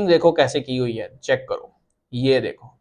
देखो कैसे की हुई है, चेक करो, ये देखो।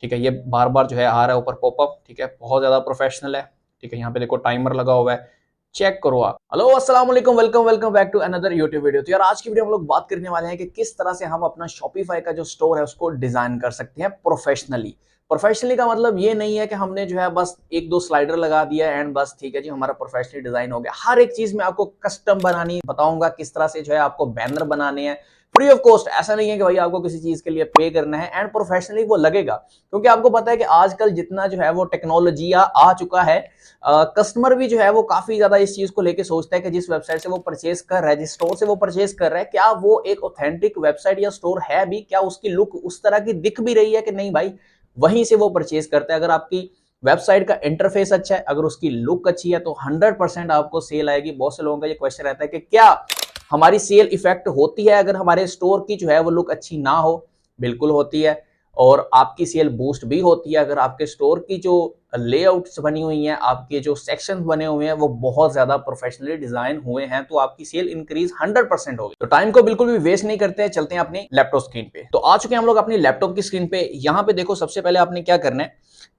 ठीक है, ये बार बार जो है आ रहा है ऊपर पॉपअप। ठीक है, बहुत ज्यादा प्रोफेशनल है। ठीक है, यहाँ पे देखो टाइमर लगा हुआ है, चेक करो आप। हेलो, अस्सलाम वालेकुम, welcome welcome back to another YouTube video. तो यार आज की वीडियो हम लोग बात करने वाले हैं कि किस तरह से हम अपना शॉपिफाई का जो स्टोर है उसको डिजाइन कर सकते हैं प्रोफेशनली। प्रोफेशनली का मतलब ये नहीं है कि हमने जो है बस एक दो स्लाइडर लगा दिया एंड बस ठीक है जी हमारा प्रोफेशनली डिजाइन हो गया। हर एक चीज में आपको कस्टम बनानी बताऊंगा, किस तरह से जो है आपको बैनर बनाने हैं फ्री ऑफ कॉस्ट। ऐसा नहीं है कि भाई आपको किसी चीज के लिए पे करना है एंड प्रोफेशनली वो लगेगा, क्योंकि आपको पता है कि आजकल जितना जो है वो टेक्नोलॉजी आ चुका है, कस्टमर भी जो है वो काफी ज्यादा इस चीज को लेके सोचता है कि जिस वेबसाइट से वो परचेज कर रहा है, जिस स्टोर से वो परचेज कर रहा है, क्या वो एक ऑथेंटिक वेबसाइट या स्टोर है भी, क्या उसकी लुक उस तरह की दिख भी रही है कि नहीं। भाई वहीं से वो परचेज करता है। अगर आपकी वेबसाइट का इंटरफेस अच्छा है, अगर उसकी लुक अच्छी है, तो 100% आपको सेल आएगी। बहुत से लोगों का ये क्वेश्चन रहता है कि क्या हमारी सेल इफेक्ट होती है अगर हमारे स्टोर की जो है वो लुक अच्छी ना हो। बिल्कुल होती है, और आपकी सेल बूस्ट भी होती है अगर आपके स्टोर की जो लेआउट्स बनी हुई हैं, आपके जो सेक्शंस बने हुए हैं वो बहुत ज्यादा प्रोफेशनली डिजाइन हुए हैं, तो आपकी सेल इंक्रीज 100% होगी। तो टाइम को बिल्कुल भी वेस्ट नहीं करते हैं, चलते हैं अपनी लैपटॉप स्क्रीन पे। तो आ चुके हैं हम लोग अपनी लैपटॉप की स्क्रीन पे। यहाँ पे देखो, सबसे पहले आपने क्या करना है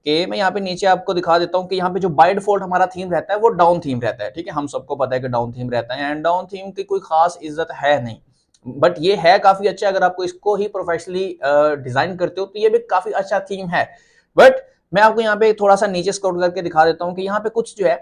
कि मैं यहाँ पे नीचे आपको दिखा देता हूँ कि यहाँ पे जो बाय डिफॉल्ट हमारा थीम रहता है वो डाउन थीम रहता है। ठीक है, हम सबको पता है कि डाउन थीम रहता है एंड डाउन थीम की कोई खास इज्जत है नहीं, बट ये है काफी अच्छा। अगर आपको इसको ही प्रोफेशनली डिजाइन करते हो तो ये भी काफी अच्छा थीम है। बट मैं आपको यहाँ पे थोड़ा सा नीचे स्क्रॉल करके दिखा देता हूँ कि यहाँ पे कुछ जो है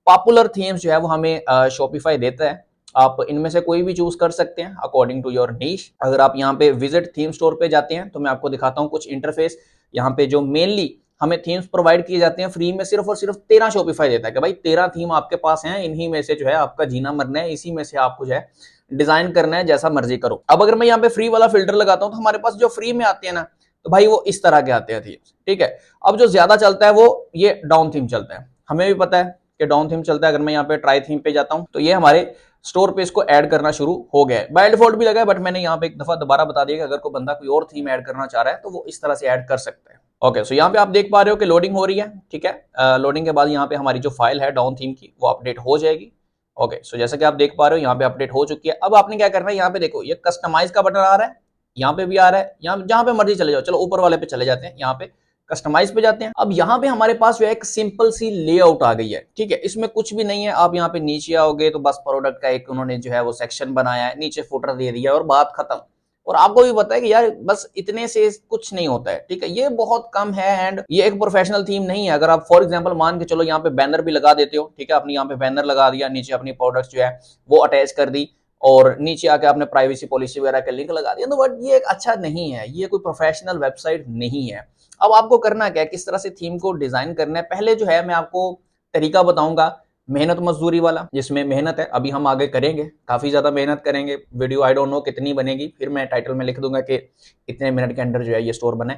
पॉपुलर थीम्स जो है वो हमें शॉपिफाई देता है। आप इनमें से कोई भी चूज कर सकते हैं अकॉर्डिंग टू योर नीश। अगर आप यहाँ पे विजिट थीम स्टोर पे जाते हैं तो मैं आपको दिखाता हूँ कुछ इंटरफेस। यहाँ पे जो मेनली हमें थीम्स प्रोवाइड किए जाते हैं फ्री में, सिर्फ और सिर्फ 13 शॉपिफाई देता है कि भाई 13 थीम आपके पास हैं, इन्हीं में से जो है आपका जीना मरना है, इसी में से आपको जो है डिजाइन करना है, जैसा मर्जी करो। अब अगर मैं यहाँ पे फ्री वाला फिल्टर लगाता हूँ तो हमारे पास जो फ्री में आते हैं ना, तो भाई वो इस तरह के आते हैं थीम्स। ठीक है, अब जो ज्यादा चलता है वो ये डाउन थीम चलता है, हमें भी पता है कि डाउन थीम चलता है। अगर मैं यहाँ पे ट्राई थीम पे जाता हूँ तो ये हमारे स्टोर पे इसको ऐड करना शुरू हो गया है। बाय डिफॉल्ट भी लगा है, बट मैंने यहाँ पे एक दफा दोबारा बता दिया कि अगर कोई बंदा कोई और थीम ऐड करना चाह रहा है तो वो इस तरह से ऐड कर सकता है। ओके, सो यहाँ पे आप देख पा रहे हो कि लोडिंग हो रही है। ठीक है, लोडिंग के बाद यहाँ पे हमारी जो फाइल है डाउन थीम की वो अपडेट हो जाएगी। ओके, सो जैसा कि आप देख पा रहे हो यहाँ पे अपडेट हो चुकी है। अब आपने क्या करना है, यहाँ पे देखो ये कस्टमाइज का बटन आ रहा है, यहाँ पे भी आ रहा है, यहाँ जहां पे मर्जी चले जाओ। चलो ऊपर वाले पे चले जाते हैं, यहाँ पे कस्टमाइज पे जाते हैं। अब यहाँ पे हमारे पास जो है एक सिंपल सी लेआउट आ गई है। ठीक है, इसमें कुछ भी नहीं है। आप यहाँ पे नीचे आओगे तो बस प्रोडक्ट का एक उन्होंने जो है वो सेक्शन बनाया है, नीचे फुटर दे दिया और बात खत्म। और आपको भी पता है कि यार बस इतने से कुछ नहीं होता है। ठीक है, ये बहुत कम है एंड ये एक प्रोफेशनल थीम नहीं है। अगर आप फॉर एग्जांपल मान के चलो यहाँ पे बैनर भी लगा देते हो, ठीक है, अपनी यहाँ पे बैनर लगा दिया, नीचे अपनी प्रोडक्ट्स जो है वो अटैच कर दी और नीचे आके आपने प्राइवेसी पॉलिसी वगैरह का लिंक लगा दिया, तो बट ये एक अच्छा नहीं है, ये कोई प्रोफेशनल वेबसाइट नहीं है। अब आपको करना क्या है, किस तरह से थीम को डिजाइन करना है, पहले जो है मैं आपको तरीका बताऊंगा मेहनत मजदूरी वाला, जिसमें मेहनत है अभी हम आगे करेंगे, काफी ज्यादा मेहनत करेंगे। वीडियो आई डोंट नो कितनी बनेगी, फिर मैं टाइटल में लिख दूंगा कि इतने मिनट के अंदर जो है ये स्टोर बने।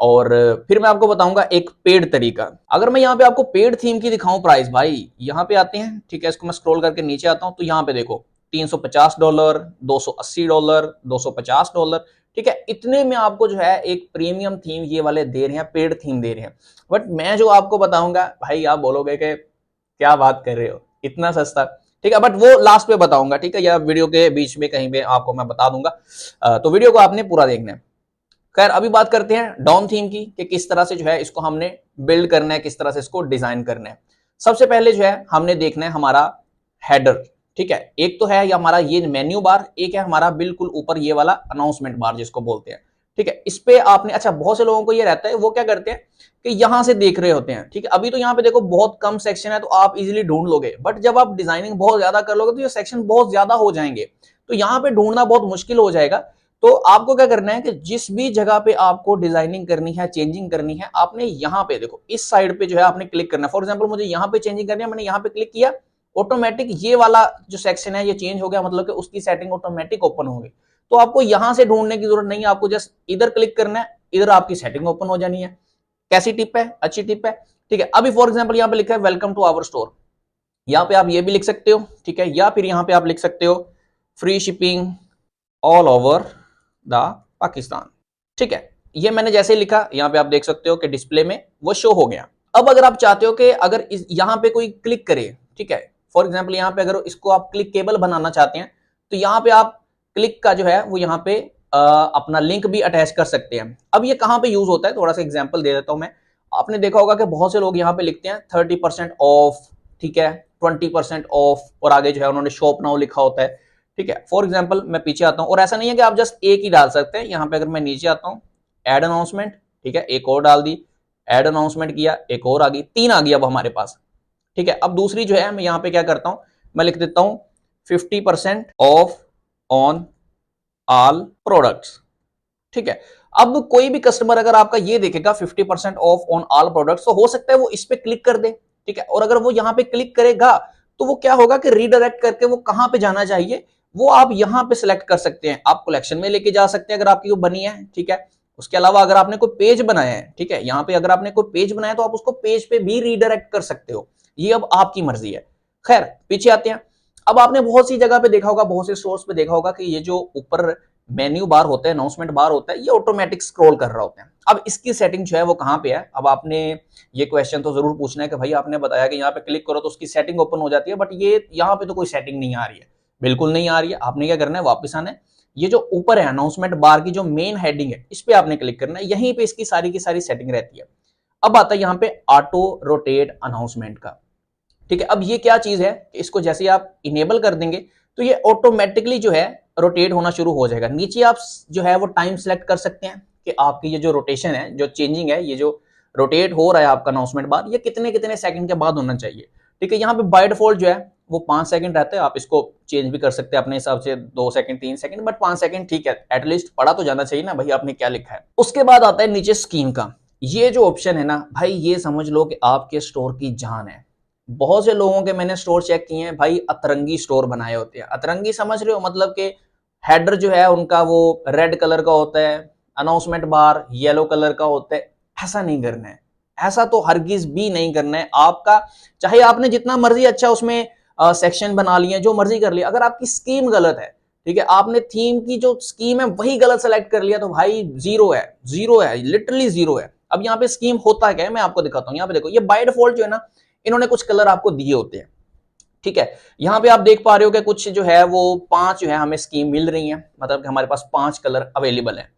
और फिर मैं आपको बताऊंगा एक पेड तरीका। अगर मैं यहाँ पे आपको पेड थीम की दिखाऊं प्राइस, भाई यहाँ पे आते हैं, ठीक है, इसको मैं स्क्रॉल करके नीचे आता हूँ तो यहाँ पे देखो $350, $280, $250। ठीक है, इतने में आपको जो है एक प्रीमियम थीम ये वाले दे रहे हैं, पेड थीम दे रहे हैं। बट मैं जो आपको बताऊंगा, भाई आप बोलोगे कि क्या बात कर रहे हो, इतना सस्ता। ठीक है, बट वो लास्ट पे बताऊंगा, ठीक है, या वीडियो के बीच में कहीं पे आपको मैं बता दूंगा। तो वीडियो को आपने पूरा देखना है। खैर अभी बात करते हैं डाउन थीम की कि किस तरह से जो है इसको हमने बिल्ड करना है, किस तरह से इसको डिजाइन करना है। सबसे पहले जो है हमने देखना है हमारा हेडर। ठीक है, एक तो है हमारा ये मेन्यू बार, एक है हमारा बिल्कुल ऊपर ये वाला अनाउंसमेंट बार जिसको बोलते हैं। ठीक है, इस पे आपने, अच्छा बहुत से लोगों को ये रहता है, वो क्या करते हैं कि यहां से देख रहे होते हैं। ठीक है, अभी तो यहाँ पे देखो बहुत कम सेक्शन है तो आप इजीली ढूंढ लोगे, बट जब आप डिजाइनिंग बहुत ज्यादा कर लोगे तो ये सेक्शन बहुत ज्यादा हो जाएंगे, तो यहाँ पे ढूंढना बहुत मुश्किल हो जाएगा। तो आपको क्या करना है कि जिस भी जगह पे आपको डिजाइनिंग करनी है, चेंजिंग करनी है, आपने यहाँ पे देखो इस साइड पे जो है आपने क्लिक करना है। फॉर एग्जांपल मुझे यहाँ पे चेंजिंग करनी है, मैंने यहाँ पे क्लिक किया, ऑटोमेटिक ये वाला जो सेक्शन है ये चेंज हो गया, मतलब कि उसकी सेटिंग ऑटोमेटिक ओपन हो गई। तो आपको यहां से ढूंढने की जरूरत नहीं है, आपको जस्ट इधर क्लिक करना है, इधर आपकी सेटिंग ओपन हो जानी है। कैसी टिप है, अच्छी टिप है। ठीक है, अभी फॉर एग्जांपल यहाँ पे लिखा है वेलकम टू आवर स्टोर, यहाँ पे आप ये भी लिख सकते हो। ठीक है, या फिर यहाँ पे आप लिख सकते हो free shipping all over the Pakistan. ठीक है, ये मैंने जैसे लिखा यहाँ पे आप देख सकते हो कि डिस्प्ले में वो शो हो गया। अब अगर आप चाहते हो कि अगर यहाँ पे कोई क्लिक करे, ठीक है, फॉर एग्जांपल यहाँ पे अगर इसको आप क्लिकेबल बनाना चाहते हैं तो यहाँ पे आप क्लिक का जो है वो यहाँ पे अपना लिंक भी अटैच कर सकते हैं। अब ये कहाँ पे यूज होता है, थोड़ा सा एग्जांपल दे देता हूं मैं। आपने देखा होगा कि बहुत से लोग यहाँ पे लिखते हैं 30% ऑफ, ठीक है, 20% ऑफ, और आगे जो है उन्होंने शॉप नाउ लिखा होता है, ठीक है। फॉर एग्जाम्पल मैं पीछे आता हूं, और ऐसा नहीं है कि आप जस्ट एक ही डाल सकते हैं। यहाँ पे अगर मैं नीचे आता हूं, एड अनाउंसमेंट, ठीक है, एक और डाल दी, एड अनाउंसमेंट किया, एक और आ गई, 3 आ गई अब हमारे पास, ठीक है। अब दूसरी जो है मैं यहाँ पे क्या करता हूं, मैं लिख देता हूं 50% ऑफ ऑन ऑल प्रोडक्ट्स, ठीक है। अब कोई भी कस्टमर अगर आपका ये देखेगा 50% ऑफ ऑन ऑल प्रोडक्ट्स, तो हो सकता है वो इस पे क्लिक कर दे, ठीक है। और अगर वो यहां पे क्लिक करेगा तो वो क्या होगा कि रीडायरेक्ट करके वो कहां पे जाना चाहिए वो आप यहां पे सिलेक्ट कर सकते हैं। आप कलेक्शन में लेके जा सकते हैं अगर आपकी वो बनी है, ठीक है। उसके अलावा अगर आपने कोई पेज बनाया है, ठीक है, यहां पे अगर आपने कोई पेज बनाया तो आप उसको पेज पे भी रीडायरेक्ट कर सकते हो, ये अब आपकी मर्जी है। खैर पीछे आते हैं। अब आपने बहुत सी जगह पे देखा होगा, बहुत से सोर्स पे देखा होगा कि ये जो ऊपर मेन्यू बार होता है, अनाउंसमेंट बार होता है, ये ऑटोमेटिक स्क्रॉल कर रहा होता है। अब इसकी सेटिंग जो है वो कहां पे है, अब आपने ये क्वेश्चन तो जरूर पूछना है कि भाई आपने बताया कि यहाँ पे क्लिक करो तो उसकी सेटिंग ओपन हो जाती है, बट ये यहाँ पे तो कोई सेटिंग नहीं आ रही है, बिल्कुल नहीं आ रही है। आपने क्या करना है, वापस आना है, ये जो ऊपर है अनाउंसमेंट बार की जो मेन हेडिंग है, इस पे आपने क्लिक करना है, यहीं पे इसकी सारी की सारी सेटिंग रहती है। अब आता है यहाँ पे ऑटो रोटेट अनाउंसमेंट का, ठीक है। अब ये क्या चीज है, इसको जैसे आप इनेबल कर देंगे तो ये ऑटोमेटिकली जो है रोटेट होना शुरू हो जाएगा। नीचे आप जो है वो टाइम सेलेक्ट कर सकते हैं कि आपकी ये जो रोटेशन है, जो चेंजिंग है, ये जो रोटेट हो रहा है आपका अनाउंसमेंट बार, ये कितने कितने सेकंड के बाद होना चाहिए, ठीक है। यहाँ पे बाय डिफॉल्ट जो है वो 5 सेकंड रहता है, आप इसको चेंज भी कर सकते हैं अपने हिसाब से, 2 सेकंड 3 सेकंड, बट 5 सेकंड ठीक है, एटलीस्ट पढ़ा तो जाना चाहिए ना भाई आपने क्या लिखा है। उसके बाद आता है नीचे स्कीम का, ये जो ऑप्शन है ना भाई, ये समझ लो कि आपके स्टोर की जान है। बहुत से लोगों के मैंने स्टोर चेक किए हैं भाई, अतरंगी स्टोर बनाए होते हैं। अतरंगी समझ रहे हो, मतलब कि हेडर जो है उनका वो रेड कलर का होता है, अनाउंसमेंट बार येलो कलर का होता है। ऐसा नहीं करना है, ऐसा तो हरगिज भी नहीं करना है आपका। चाहे आपने जितना मर्जी अच्छा उसमें सेक्शन बना लिए, जो मर्जी कर लिया, अगर आपकी स्कीम गलत है, ठीक है, आपने थीम की जो स्कीम है वही गलत सेलेक्ट कर लिया, तो भाई जीरो है, जीरो है, लिटरली जीरो है। अब यहाँ पे स्कीम होता क्या है मैं आपको दिखाता हूँ। यहाँ पे देखो, ये बाय डिफॉल्ट जो है ना, इन्होंने कुछ कलर आपको दिए होते हैं, ठीक है। यहां पे आप देख पा रहे हो कि कुछ जो है वो 5 जो है हमें स्कीम मिल रही है, मतलब कि हमारे पास 5 कलर अवेलेबल है।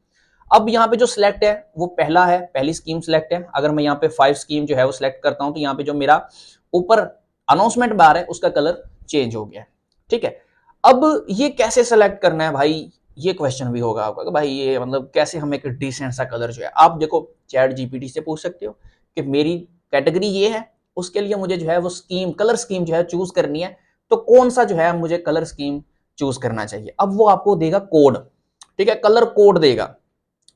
अब यहाँ पे जो सिलेक्ट है वो पहला है, पहली स्कीम सिलेक्ट है। अगर मैं यहाँ पे 5 स्कीम जो है वो सिलेक्ट करता हूं तो यहाँ पे जो मेरा ऊपर अनाउंसमेंट बार है उसका कलर चेंज हो गया, ठीक है। अब ये कैसे सेलेक्ट करना है भाई, ये क्वेश्चन भी होगा आपका कि भाई ये मतलब कैसे हम एक डिसेंट सा कलर जो है, आप देखो चैट जीपीटी से पूछ सकते हो कि मेरी कैटेगरी ये है, उसके लिए मुझे जो है वो स्कीम, कलर स्कीम जो है चूज करनी है, तो कौन सा जो है मुझे कलर स्कीम चूज करना चाहिए। अब वो आपको देगा कोड, ठीक है, कलर कोड देगा,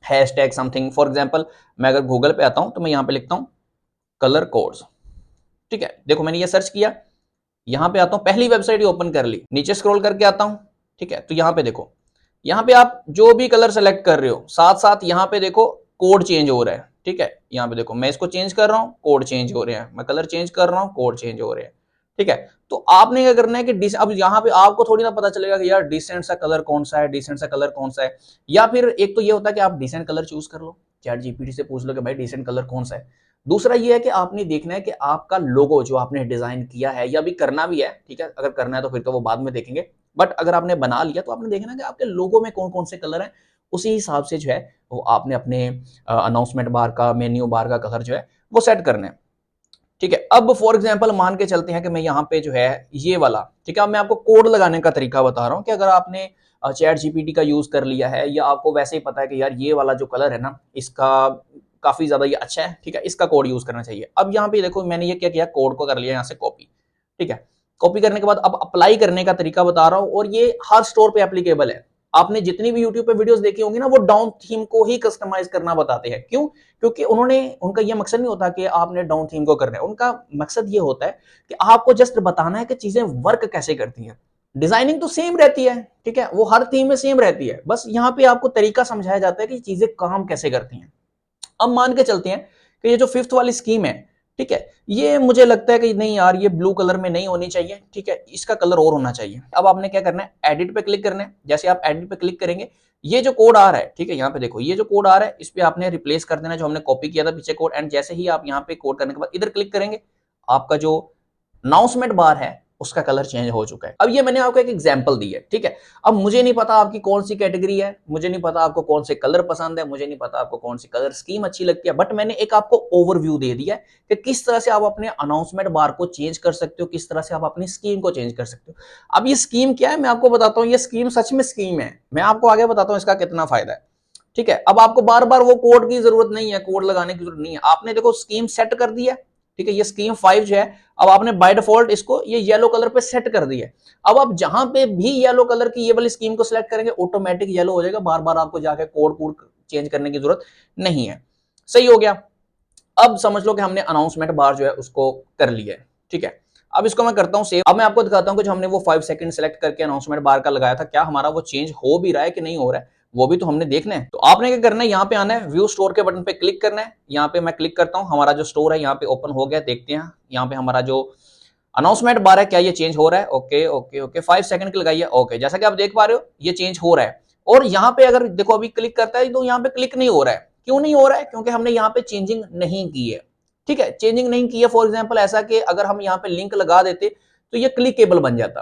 हैशटैग समथिंग। फॉर एग्जांपल मैं अगर गूगल पे आता हूं तो मैं यहां पे लिखता हूं कलर कोड्स, ठीक है। देखो मैंने ये सर्च किया, यहां पे आता हूं, पहली वेबसाइट ओपन कर ली, नीचे स्क्रॉल करके आता हूं, ठीक है। तो यहां पे देखो, यहां पे आप जो भी कलर सेलेक्ट कर रहे हो, साथ साथ यहां पे देखो कोड चेंज हो रहा है, ठीक है। यहां पे देखो मैं इसको चेंज कर रहा हूं, कोड चेंज हो रहे हैं, मैं कलर चेंज कर रहा हूं, कोड चेंज हो रहे हैं, ठीक है। तो आपने क्या करना है कि अब यहाँ पे आपको थोड़ी ना पता चलेगा कि यार डिसेंट सा कलर कौन सा है, डिसेंट सा कलर कौन सा है। या फिर एक तो ये होता है कि आप डिसेंट कलर चूज कर लो, चैट जीपीटी से पूछ लो कि भाई डिसेंट कलर कौन सा है। दूसरा ये है कि आपने देखना है कि आपका लोगो जो आपने डिजाइन किया है, या भी करना भी है, ठीक है, अगर करना है तो फिर तो वो बाद में देखेंगे, बट अगर आपने बना लिया तो आपने देखना है कि आपके लोगो में कौन कौन से कलर हैं, उसी हिसाब से जो है वो आपने अपने अनाउंसमेंट बार का, मेन्यू बार का कलर जो है वो सेट करना है, ठीक है। अब फॉर एग्जांपल मान के चलते हैं कि मैं यहाँ पे जो है ये वाला, ठीक है, अब मैं आपको कोड लगाने का तरीका बता रहा हूँ कि अगर आपने चैट जीपीटी का यूज कर लिया है, या आपको वैसे ही पता है कि यार ये वाला जो कलर है ना, इसका काफी ज्यादा ये अच्छा है, ठीक है, इसका कोड यूज करना चाहिए। अब यहाँ पे देखो मैंने ये क्या किया, कोड को कर लिया यहाँ से कॉपी, ठीक है। कॉपी करने के बाद अब अप्लाई करने का तरीका बता रहा हूँ, और ये हर स्टोर पे एप्लीकेबल है। आपने जितनी भी यूट्यूब पे वीडियोस देखी होंगी ना, वो डाउन थीम को ही कस्टमाइज करना बताते हैं। क्यों? क्योंकि उनका ये मकसद नहीं होता कि आपने डाउन थीम को करना है, उनका मकसद ये होता है कि आपको जस्ट बताना है कि चीजें वर्क कैसे करती हैं। डिजाइनिंग तो सेम रहती है, ठीक है, वो हर थीम में सेम रहती है, बस यहाँ पे आपको तरीका समझाया जाता है कि चीजें काम कैसे करती हैं। अब मान के चलते हैं कि ये जो 5th वाली स्कीम है, ठीक है, ये मुझे लगता है कि नहीं यार ये ब्लू कलर में नहीं होनी चाहिए, ठीक है, इसका कलर और होना चाहिए। अब आपने क्या करना है, एडिट पे क्लिक करना है। जैसे आप एडिट पे क्लिक करेंगे, ये जो कोड आ रहा है, ठीक है, यहाँ पे देखो ये जो कोड आ रहा है, इस पे आपने रिप्लेस कर देना जो हमने कॉपी किया था पीछे कोड। एंड जैसे ही आप यहाँ पे कोड करने के बाद इधर क्लिक करेंगे, आपका जो अनाउंसमेंट बार है उसका कलर चेंज हो चुका है। अब ये मैंने आपको एक एग्जांपल दी है, ठीक है। अब मुझे नहीं पता आपकी कौन सी कैटेगरी है, मुझे नहीं पता आपको कौन से कलर पसंद है, मुझे नहीं पता आपको कौन सी कलर स्कीम अच्छी लगती है, बट मैंने एक आपको ओवरव्यू दे दिया है कि किस तरह से आप अपने अनाउंसमेंट बार को चेंज कर सकते हो, किस तरह से आप अपनी स्कीम को चेंज कर सकते हो। अब ये स्कीम क्या है मैं आपको बताता हूँ, ये स्कीम सच में स्कीम है, मैं आपको आगे बताता हूँ इसका कितना फायदा है, ठीक है। अब आपको बार बार वो कोड की जरूरत नहीं है, कोड लगाने की जरूरत नहीं है, आपने देखो स्कीम सेट कर दी है, ठीक है। ये स्कीम 5 जो है, अब आपने बाय डिफॉल्ट इसको ये येलो कलर पे सेट कर दिया है। अब आप जहां पे भी येलो कलर की ये वाली स्कीम को सिलेक्ट करेंगे ऑटोमेटिक येलो हो जाएगा, बार बार आपको जाके कोड चेंज करने की जरूरत नहीं है। सही हो गया। अब समझ लो कि हमने अनाउंसमेंट बार जो है उसको कर लिया है, ठीक है। अब इसको मैं करता हूं सेव। अब मैं आपको दिखाता हूं कि जो हमने वो 5 सेकंड सेलेक्ट करके अनाउंसमेंट बार का लगाया था, क्या हमारा वो चेंज हो भी रहा है कि नहीं हो रहा है, वो भी तो हमने देखना है। तो आपने क्या करना है, यहाँ पे आना है, व्यू स्टोर के बटन पे क्लिक करना है। यहाँ पे मैं क्लिक करता हूँ, हमारा जो स्टोर है यहाँ पे ओपन हो गया, देखते हैं यहाँ पे हमारा जो अनाउंसमेंट बार है क्या ये चेंज हो रहा है। ओके ओके ओके 5 सेकंड की लगाइए। ओके जैसा कि आप देख पा रहे हो ये चेंज हो रहा है। और यहाँ पे अगर देखो अभी क्लिक करता है तो यहाँ पे क्लिक नहीं हो रहा है। क्यों नहीं हो रहा है? क्योंकि हमने यहाँ पे चेंजिंग नहीं की है, ठीक है। चेंजिंग नहीं की है, फॉर एग्जाम्पल ऐसा कि अगर हम यहाँ पे लिंक लगा देते तो ये क्लिकेबल बन जाता,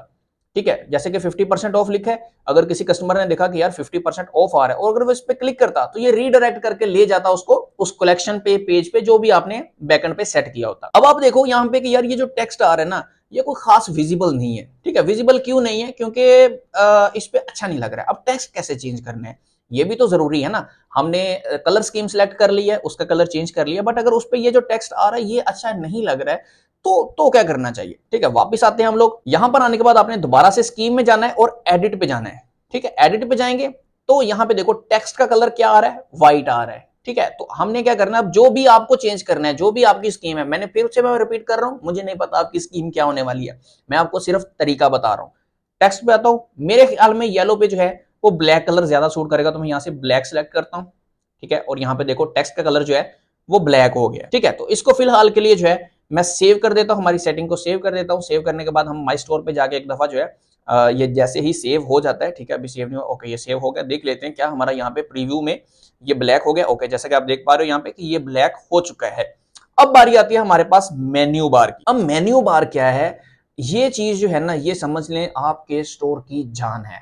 ठीक है। जैसे कि 50% ऑफ लिखा है, अगर किसी कस्टमर ने देखा कि यार 50% ऑफ आ रहा है और अगर वो इस पे क्लिक करता तो ये रीडायरेक्ट करके ले जाता उसको उस कलेक्शन पे, पेज पे जो भी आपने बैकएंड पे सेट किया होता। अब आप देखो यहाँ पे कि यार ये जो टेक्स्ट आ रहा है ना, ये कोई खास विजिबल नहीं है, ठीक है। विजिबल क्यों नहीं है? क्योंकि इस पे अच्छा नहीं लग रहा है। अब टेक्स्ट कैसे चेंज करना है ये भी तो जरूरी है ना। हमने कलर स्कीम सेलेक्ट कर ली है, उसका कलर चेंज कर लिया, बट अगर उस पे ये जो टेक्स्ट आ रहा है ये अच्छा नहीं लग रहा है तो क्या करना चाहिए, ठीक है। वापस आते हैं हम लोग, यहां पर आने के बाद आपने दोबारा से स्कीम में जाना है और एडिट पे जाना है, ठीक है। एडिट पे जाएंगे तो यहां पे देखो टेक्स्ट का कलर क्या आ रहा है, व्हाइट आ रहा है, ठीक है। तो हमने क्या करना है, अब जो भी आपको चेंज करना है, जो भी आपकी स्कीम है, मैंने फिर से मैं रिपीट कर रहा हूं, मुझे नहीं पता आपकी स्कीम क्या होने वाली है, मैं आपको सिर्फ तरीका बता रहा हूं। टेक्स्ट पे आता हूं, मेरे ख्याल में येलो पे जो है वो ब्लैक कलर ज्यादा सूट करेगा, तो मैं यहां से ब्लैक सेलेक्ट करता हूं, ठीक है। और यहाँ पे देखो टेक्स्ट का कलर जो है वो ब्लैक हो गया, ठीक है। तो इसको फिलहाल के लिए जो है मैं सेव कर देता हूं, हमारी सेटिंग को सेव कर देता हूं। सेव करने के बाद हम माई स्टोर पे जाके एक दफा जो है ये जैसे ही सेव हो जाता है, ठीक है। अभी सेव नहीं हुआ, ओके ये सेव हो गया। देख लेते हैं क्या हमारा यहाँ पे प्रीव्यू में ये ब्लैक हो गया। ओके जैसा कि आप देख पा रहे हो यहाँ पे कि ये ब्लैक हो चुका है। अब बारी आती है हमारे पास मेन्यू बार की। अब मेन्यू बार क्या है, ये चीज जो है ना, ये समझ लें आपके स्टोर की जान है,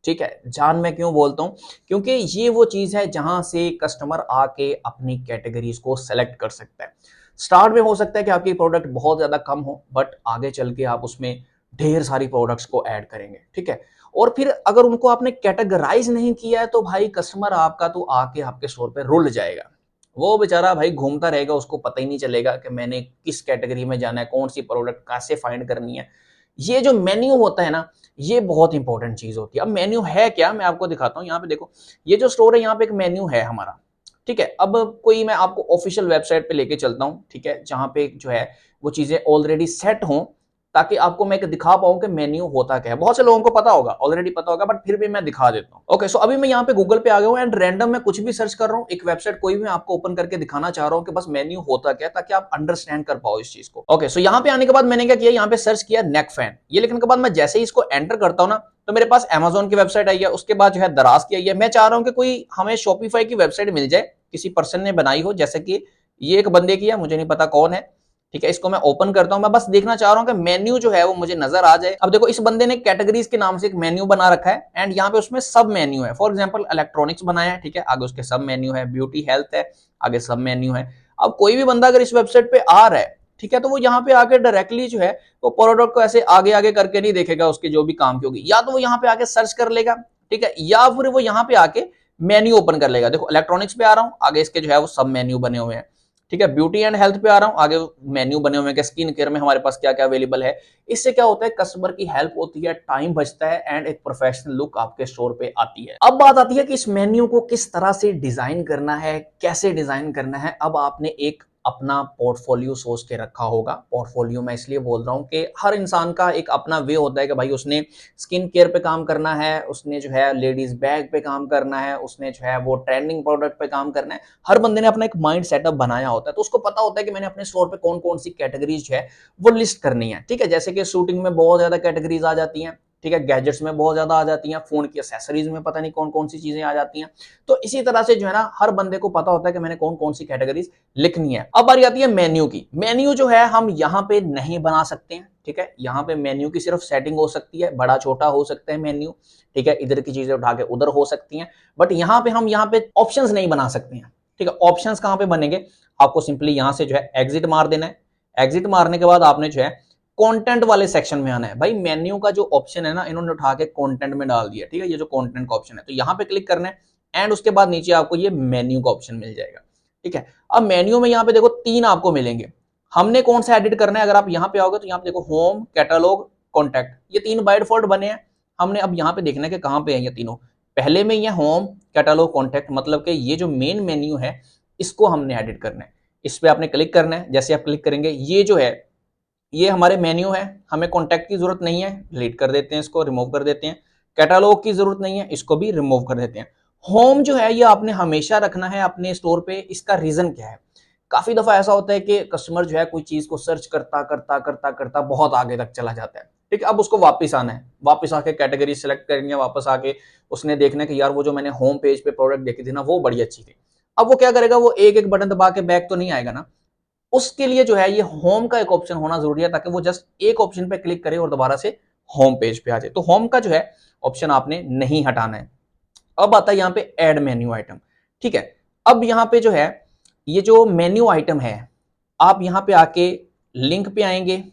ठीक है। जान मैं क्यों बोलता हूं, क्योंकि ये वो चीज है जहां से कस्टमर आके अपनी कैटेगरीज को सेलेक्ट कर सकता है। स्टार्ट में हो सकता है कि आपकी प्रोडक्ट बहुत ज्यादा कम हो, बट आगे चल के आप उसमें ढेर सारी प्रोडक्ट्स को ऐड करेंगे, ठीक है। और फिर अगर उनको आपने कैटेगराइज नहीं किया है तो भाई कस्टमर आपका तो आके आपके स्टोर पे रुल जाएगा। वो बेचारा भाई घूमता रहेगा, उसको पता ही नहीं चलेगा कि मैंने किस कैटेगरी में जाना है, कौन सी प्रोडक्ट कैसे फाइंड करनी है। ये जो मेन्यू होता है ना, ये बहुत इंपॉर्टेंट चीज होती है। अब मेन्यू है क्या, मैं आपको दिखाता हूं। यहाँ पे देखो ये जो स्टोर है, यहाँ पे एक मेन्यू है हमारा, ठीक है। अब कोई मैं आपको ऑफिशियल वेबसाइट पे लेके चलता हूँ, ठीक है, जहां पे जो है वो चीजें ऑलरेडी सेट हों, ताकि आपको मैं दिखा पाऊं कि मेन्यू होता क्या है। बहुत से लोगों को पता होगा, ऑलरेडी पता होगा, बट फिर भी मैं दिखा देता हूं। ओके सो अभी मैं यहाँ पे गूगल पे आ गया हूँ एंड रैंडम मैं कुछ भी सर्च कर रहा हूँ, एक वेबसाइट कोई भी मैं आपको ओपन करके दिखाना चाह रहा हूँ कि बस मेन्यू होता क्या है, ताकि आप अंडरस्टैंड कर पाओ इस चीज को। ओके सो यहाँ पे आने के बाद मैंने क्या किया, यहाँ पे सर्च किया नेक फैन, ये लिखने के बाद मैं जैसे ही इसको एंटर करता हूँ ना, तो मेरे पास अमेजोन की वेबसाइट आई है, उसके बाद जो है दराज की आई है। मैं चाह रहा हूँ कि कोई हमें शॉपिफाई की वेबसाइट मिल जाए, किसी पर्सन ने बनाई हो, जैसे कि ये एक बंदे की है, मुझे नहीं पता कौन है, ठीक है। इसको मैं ओपन करता हूं, मैं बस देखना चाह रहा हूं कि मेन्यू जो है वो मुझे नजर आ जाए। अब देखो इस बंदे ने कैटेगरीज के नाम से एक मेन्यू बना रखा है एंड यहाँ पे उसमें सब मेन्यू है। फॉर एग्जांपल इलेक्ट्रॉनिक्स बनाया है, ठीक है, आगे उसके सब मेन्यू है। ब्यूटी हेल्थ है, आगे सब मेन्यू है। अब कोई भी बंदा अगर इस वेबसाइट पे आ रहा है, ठीक है, तो वो यहाँ पे आके डायरेक्टली जो है वो प्रोडक्ट को ऐसे आगे आगे करके नहीं देखेगा, उसकी जो भी काम की होगी, या तो वो यहाँ पे आके सर्च कर लेगा, ठीक है, या फिर वो यहाँ पे आके मेन्यू ओपन कर लेगा। देखो इलेक्ट्रॉनिक्स पे आ रहा हूँ, आगे इसके जो है वो सब मेन्यू बने हुए हैं, ठीक है। ब्यूटी एंड हेल्थ पे आ रहा हूं, आगे मेन्यू बने हुए हैं, स्किन केयर में हमारे पास क्या क्या अवेलेबल है। इससे क्या होता है, कस्टमर की हेल्प होती है, टाइम बचता है एंड एक प्रोफेशनल लुक आपके स्टोर पे आती है। अब बात आती है कि इस मेन्यू को किस तरह से डिजाइन करना है, कैसे डिजाइन करना है। अब आपने एक अपना पोर्टफोलियो सोच के रखा होगा। पोर्टफोलियो मैं इसलिए बोल रहा हूं कि हर इंसान का एक अपना वे होता है कि भाई उसने स्किन केयर पे काम करना है, उसने जो है लेडीज बैग पे काम करना है, उसने जो है वो ट्रेंडिंग प्रोडक्ट पे काम करना है। हर बंदे ने अपना एक माइंड सेटअप बनाया होता है, तो उसको पता होता है कि मैंने अपने स्टोर पे कौन कौन सी कैटेगरीज जो है वो लिस्ट करनी है, ठीक है। जैसे कि शूटिंग में बहुत ज्यादा कैटेगरीज आ जाती हैं, ठीक है, गैजेट्स में बहुत ज्यादा आ जाती हैं, फोन की एक्सेसरीज में पता नहीं कौन कौन सी चीजें आ जाती हैं। तो इसी तरह से जो है ना हर बंदे को पता होता है कि मैंने कौन कौन सी कैटेगरीज लिखनी है। अब बारी आती है मेन्यू की। मेन्यू जो है हम यहाँ पे नहीं बना सकते हैं, ठीक है, यहाँ पे मेन्यू की सिर्फ सेटिंग हो सकती है, बड़ा छोटा हो सकता है मेन्यू, ठीक है, इधर की चीजें उठा के उधर हो सकती हैं, बट यहाँ पे हम यहाँ पे ऑप्शंस नहीं बना सकते हैं, ठीक है। ऑप्शंस कहाँ पे बनेंगे, आपको सिंपली यहाँ से जो है एग्जिट मार देना है। एग्जिट मारने के बाद आपने जो है कंटेंट वाले सेक्शन में आना है। भाई मेन्यू का जो ऑप्शन है ना इन्होंने उठा के कंटेंट में डाल दिया, ठीक है, ये जो कंटेंट का ऑप्शन है, तो यहाँ पे क्लिक करना है एंड उसके बाद नीचे आपको ये मेन्यू का ऑप्शन मिल जाएगा, ठीक है। अब मेन्यू में यहाँ पे देखो 3 आपको मिलेंगे, हमने कौन सा एडिट करना है, अगर आप यहाँ पे आओगे तो यहाँ पे देखो होम, कैटलॉग, कॉन्टैक्ट, ये 3 बाय डिफॉल्ट बने हैं। हमने अब यहाँ पे देखना है कि कहाँ पे है ये तीनों। पहले में ये होम, कैटलॉग, कॉन्टैक्ट, मतलब कि ये जो मेन मेन्यू है इसको हमने एडिट करना है। इस पे आपने क्लिक करना है, जैसे आप क्लिक करेंगे ये जो है ये हमारे मेन्यू है, हमें कॉन्टैक्ट की जरूरत नहीं है, डिलीट कर देते हैं, इसको रिमूव कर देते हैं। कैटलॉग की जरूरत नहीं है, इसको भी रिमूव कर देते हैं। होम जो है ये आपने हमेशा रखना है अपने स्टोर पे। इसका रीजन क्या है, काफी दफा ऐसा होता है कि कस्टमर जो है कोई चीज को सर्च करता करता करता करता बहुत आगे तक चला जाता है, ठीक है। अब उसको वापस आना है, वापस आके कैटेगरी सेलेक्ट करेंगे, वापस आके उसने देखना है कि यार वो जो मैंने होम पेज पे प्रोडक्ट देखी थी ना वो बड़ी अच्छी थी। अब वो क्या करेगा, वो एक एक बटन दबा के बैक तो नहीं आएगा ना, उसके लिए जो है ये होम का एक ऑप्शन होना जरूरी है ताकि वो जस्ट एक ऑप्शन पे क्लिक करे और दोबारा से होम पेज पे आ जाए। तो होम का जो है ऑप्शन आपने नहीं हटाना है। अब आता है यहाँ पे ऐड मेन्यू आइटम, ठीक है। अब यहाँ पे जो है ये जो मेन्यू आइटम है, आप यहाँ पे आके लिंक पे आएंगे,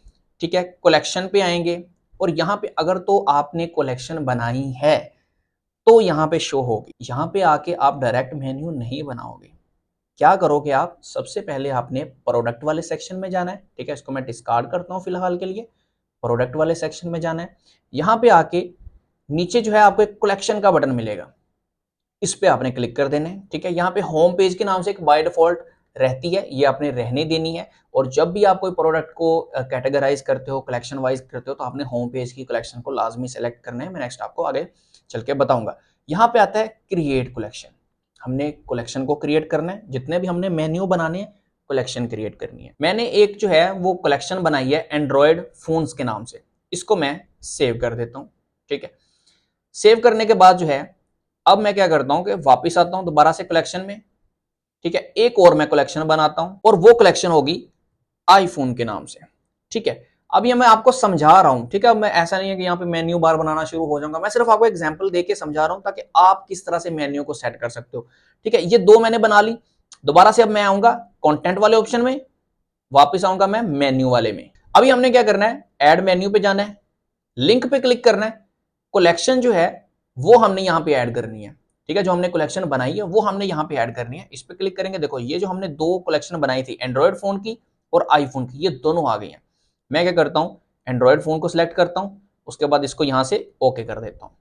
ठीक है, कलेक्शन पे आएंगे और यहाँ पे अगर तो आपने कलेक्शन बनाई है तो यहाँ पे शो होगी। यहाँ पे आके आप डायरेक्ट मेन्यू नहीं बनाओगे, क्या करोगे आप, सबसे पहले आपने प्रोडक्ट वाले सेक्शन में जाना है, ठीक है, इसको मैं डिस्कार्ड करता हूँ फिलहाल के लिए। प्रोडक्ट वाले सेक्शन में जाना है, यहाँ पे आके नीचे जो है आपको एक कलेक्शन का बटन मिलेगा, इस पे आपने क्लिक कर देना है, ठीक है। यहाँ पे होम पेज के नाम से एक बाय डिफॉल्ट रहती है, ये आपने रहने देनी है। और जब भी आप कोई प्रोडक्ट को कैटेगराइज करते हो, कलेक्शन वाइज करते हो, तो आपने होम पेज की कलेक्शन को लाजमी सेलेक्ट करना है। मैं नेक्स्ट आपको आगे चल के बताऊंगा। यहाँ पे आता है क्रिएट कलेक्शन, हमने कलेक्शन को क्रिएट करना है, जितने भी हमने मेन्यू बनाने हैं कलेक्शन क्रिएट करनी है। मैंने एक जो है वो कलेक्शन बनाई है एंड्रॉयड फोन्स के नाम से, इसको मैं सेव कर देता हूँ, ठीक है। सेव करने के बाद जो है अब मैं क्या करता हूं कि वापस आता हूं दोबारा से कलेक्शन में, ठीक है, एक और मैं कलेक्शन बनाता हूं और वो कलेक्शन होगी आईफोन के नाम से, ठीक है। अब ये मैं आपको समझा रहा हूं, ठीक है, अब मैं ऐसा नहीं है कि यहाँ पे मेन्यू बार बनाना शुरू हो जाऊंगा, मैं सिर्फ आपको एग्जांपल देके समझा रहा हूं ताकि आप किस तरह से मेन्यू को सेट कर सकते हो, ठीक है। ये 2 मैंने बना ली, दोबारा से अब मैं आऊंगा कंटेंट वाले ऑप्शन में, वापस आऊंगा मैं मेन्यू वाले में। अभी हमने क्या करना है, ऐड मेन्यू पे जाना है, लिंक पे क्लिक करना है, कलेक्शन जो है वो हमने यहाँ पे ऐड करनी है, ठीक है, जो हमने कलेक्शन बनाई है वो हमने यहाँ पे ऐड करनी है। इस पे क्लिक करेंगे, देखो ये जो हमने 2 कलेक्शन बनाई थी एंड्रॉयड फोन की और आईफोन की, ये दोनों आ गई हैं। मैं क्या करता हूँ, एंड्रॉयड फोन को सिलेक्ट करता हूँ, उसके बाद इसको यहाँ से ओके कर देता हूँ।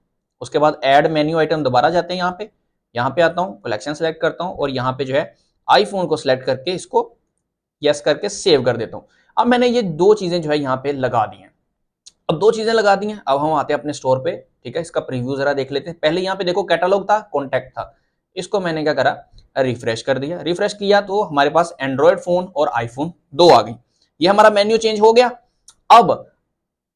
उसके बाद ऐड मेन्यू आइटम दोबारा जाते हैं, यहाँ पे आता हूँ, कलेक्शन सेलेक्ट करता हूँ और यहाँ पे जो है आईफोन को सिलेक्ट करके इसको यस करके सेव कर देता हूँ। अब मैंने ये 2 चीजें जो है यहाँ पे लगा दी हैं। अब 2 चीजें लगा दी हैं, अब हम आते हैं अपने स्टोर पे, ठीक है, इसका प्रीव्यू जरा देख लेते हैं। पहले यहाँ पे देखो कैटलॉग था, कॉन्टैक्ट था, इसको मैंने क्या करा, रिफ्रेश कर दिया। रिफ्रेश किया तो हमारे पास एंड्रॉयड फोन और आईफोन 2 आ गई, ये हमारा मेन्यू चेंज हो गया। अब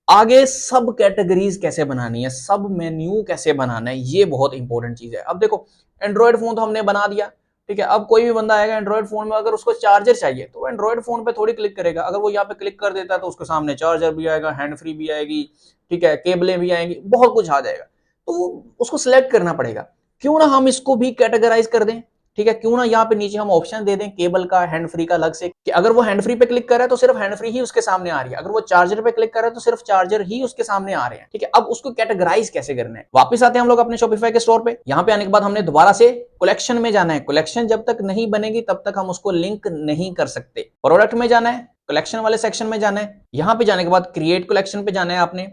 आगे सब कैटेगरीज कैसे बनानी है, सब मेन्यू कैसे बनाना है, ये बहुत इंपॉर्टेंट चीज है। अब देखो एंड्रॉयड फोन तो हमने बना दिया, ठीक है। अब कोई भी बंदा आएगा एंड्रॉयड फोन में, अगर उसको चार्जर चाहिए तो एंड्रॉयड फोन पे थोड़ी क्लिक करेगा, अगर वो यहाँ पे क्लिक कर देता है तो उसके सामने चार्जर भी आएगा, हैंड फ्री भी आएगी, ठीक है, केबलें भी आएंगी, बहुत कुछ आ जाएगा। तो वो उसको सिलेक्ट करना पड़ेगा। क्यों ना हम इसको भी कैटेगराइज कर दें, ठीक है, क्यों ना यहाँ पे नीचे हम ऑप्शन दे दें केबल का, हैंड फ्री का अलग से, कि अगर वो हैंड फ्री पे क्लिक कर रहा है तो सिर्फ हैंड फ्री ही उसके सामने आ रही है, अगर वो चार्जर पे क्लिक कर रहा है तो सिर्फ चार्जर ही उसके सामने आ रहे हैं, ठीक है। अब उसको कैटेगराइज कैसे करना है, वापस आते हैं हम लोग अपने शॉपिफाई के स्टोर पे। यहाँ पे आने के बाद हमने दोबारा से कलेक्शन में जाना है, कलेक्शन जब तक नहीं बनेगी तब तक हम उसको लिंक नहीं कर सकते। प्रोडक्ट में जाना है, कलेक्शन वाले सेक्शन में जाना है, यहाँ पे जाने के बाद क्रिएट कलेक्शन पे जाना है आपने।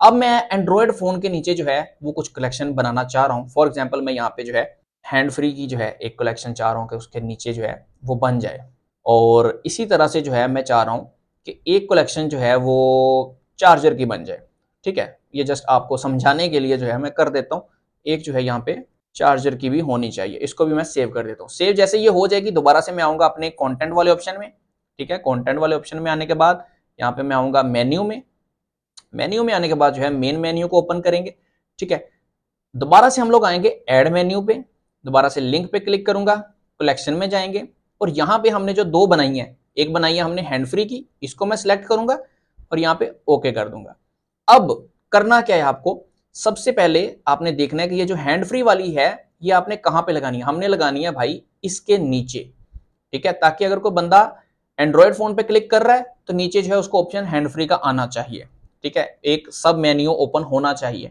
अब मैं एंड्रॉयड फोन के नीचे जो है वो कुछ कलेक्शन बनाना चाह रहा हूँ। फॉर एग्जाम्पल मैं यहाँ पे जो है हैंड फ्री की जो है एक कलेक्शन चाह रहा हूँ कि उसके नीचे जो है वो बन जाए, और इसी तरह से जो है मैं चाह रहा हूँ कि एक कलेक्शन जो है वो चार्जर की बन जाए, ठीक है। ये जस्ट आपको समझाने के लिए जो है मैं कर देता हूँ, एक जो है यहाँ पे चार्जर की भी होनी चाहिए, इसको भी मैं सेव कर देता हूँ। सेव जैसे ये हो जाएगी दोबारा से मैं आऊंगा अपने कंटेंट वाले ऑप्शन में, ठीक है। कंटेंट वाले ऑप्शन में आने के बाद यहाँ पे मैं आऊंगा मेन्यू में, मेन्यू में आने के बाद जो है मेन मेन्यू को ओपन करेंगे, ठीक है। दोबारा से हम लोग आएंगे ऐड मेन्यू पे, दोबारा से लिंक पे क्लिक करूंगा, कलेक्शन में जाएंगे और यहाँ पे हमने जो दो बनाई है, एक बनाई है हमने हैंड फ्री की, इसको मैं सिलेक्ट करूंगा और यहाँ पे ओके कर दूंगा। अब करना क्या है आपको, सबसे पहले आपने देखना है कि ये जो हैंड फ्री वाली है ये आपने कहां पे लगानी है। हमने लगानी है भाई इसके नीचे, ठीक है, ताकि अगर कोई बंदा एंड्रॉयड फोन पे क्लिक कर रहा है तो नीचे जो है उसको ऑप्शन हैंड फ्री का आना चाहिए, ठीक है, एक सब मेन्यू ओपन होना चाहिए।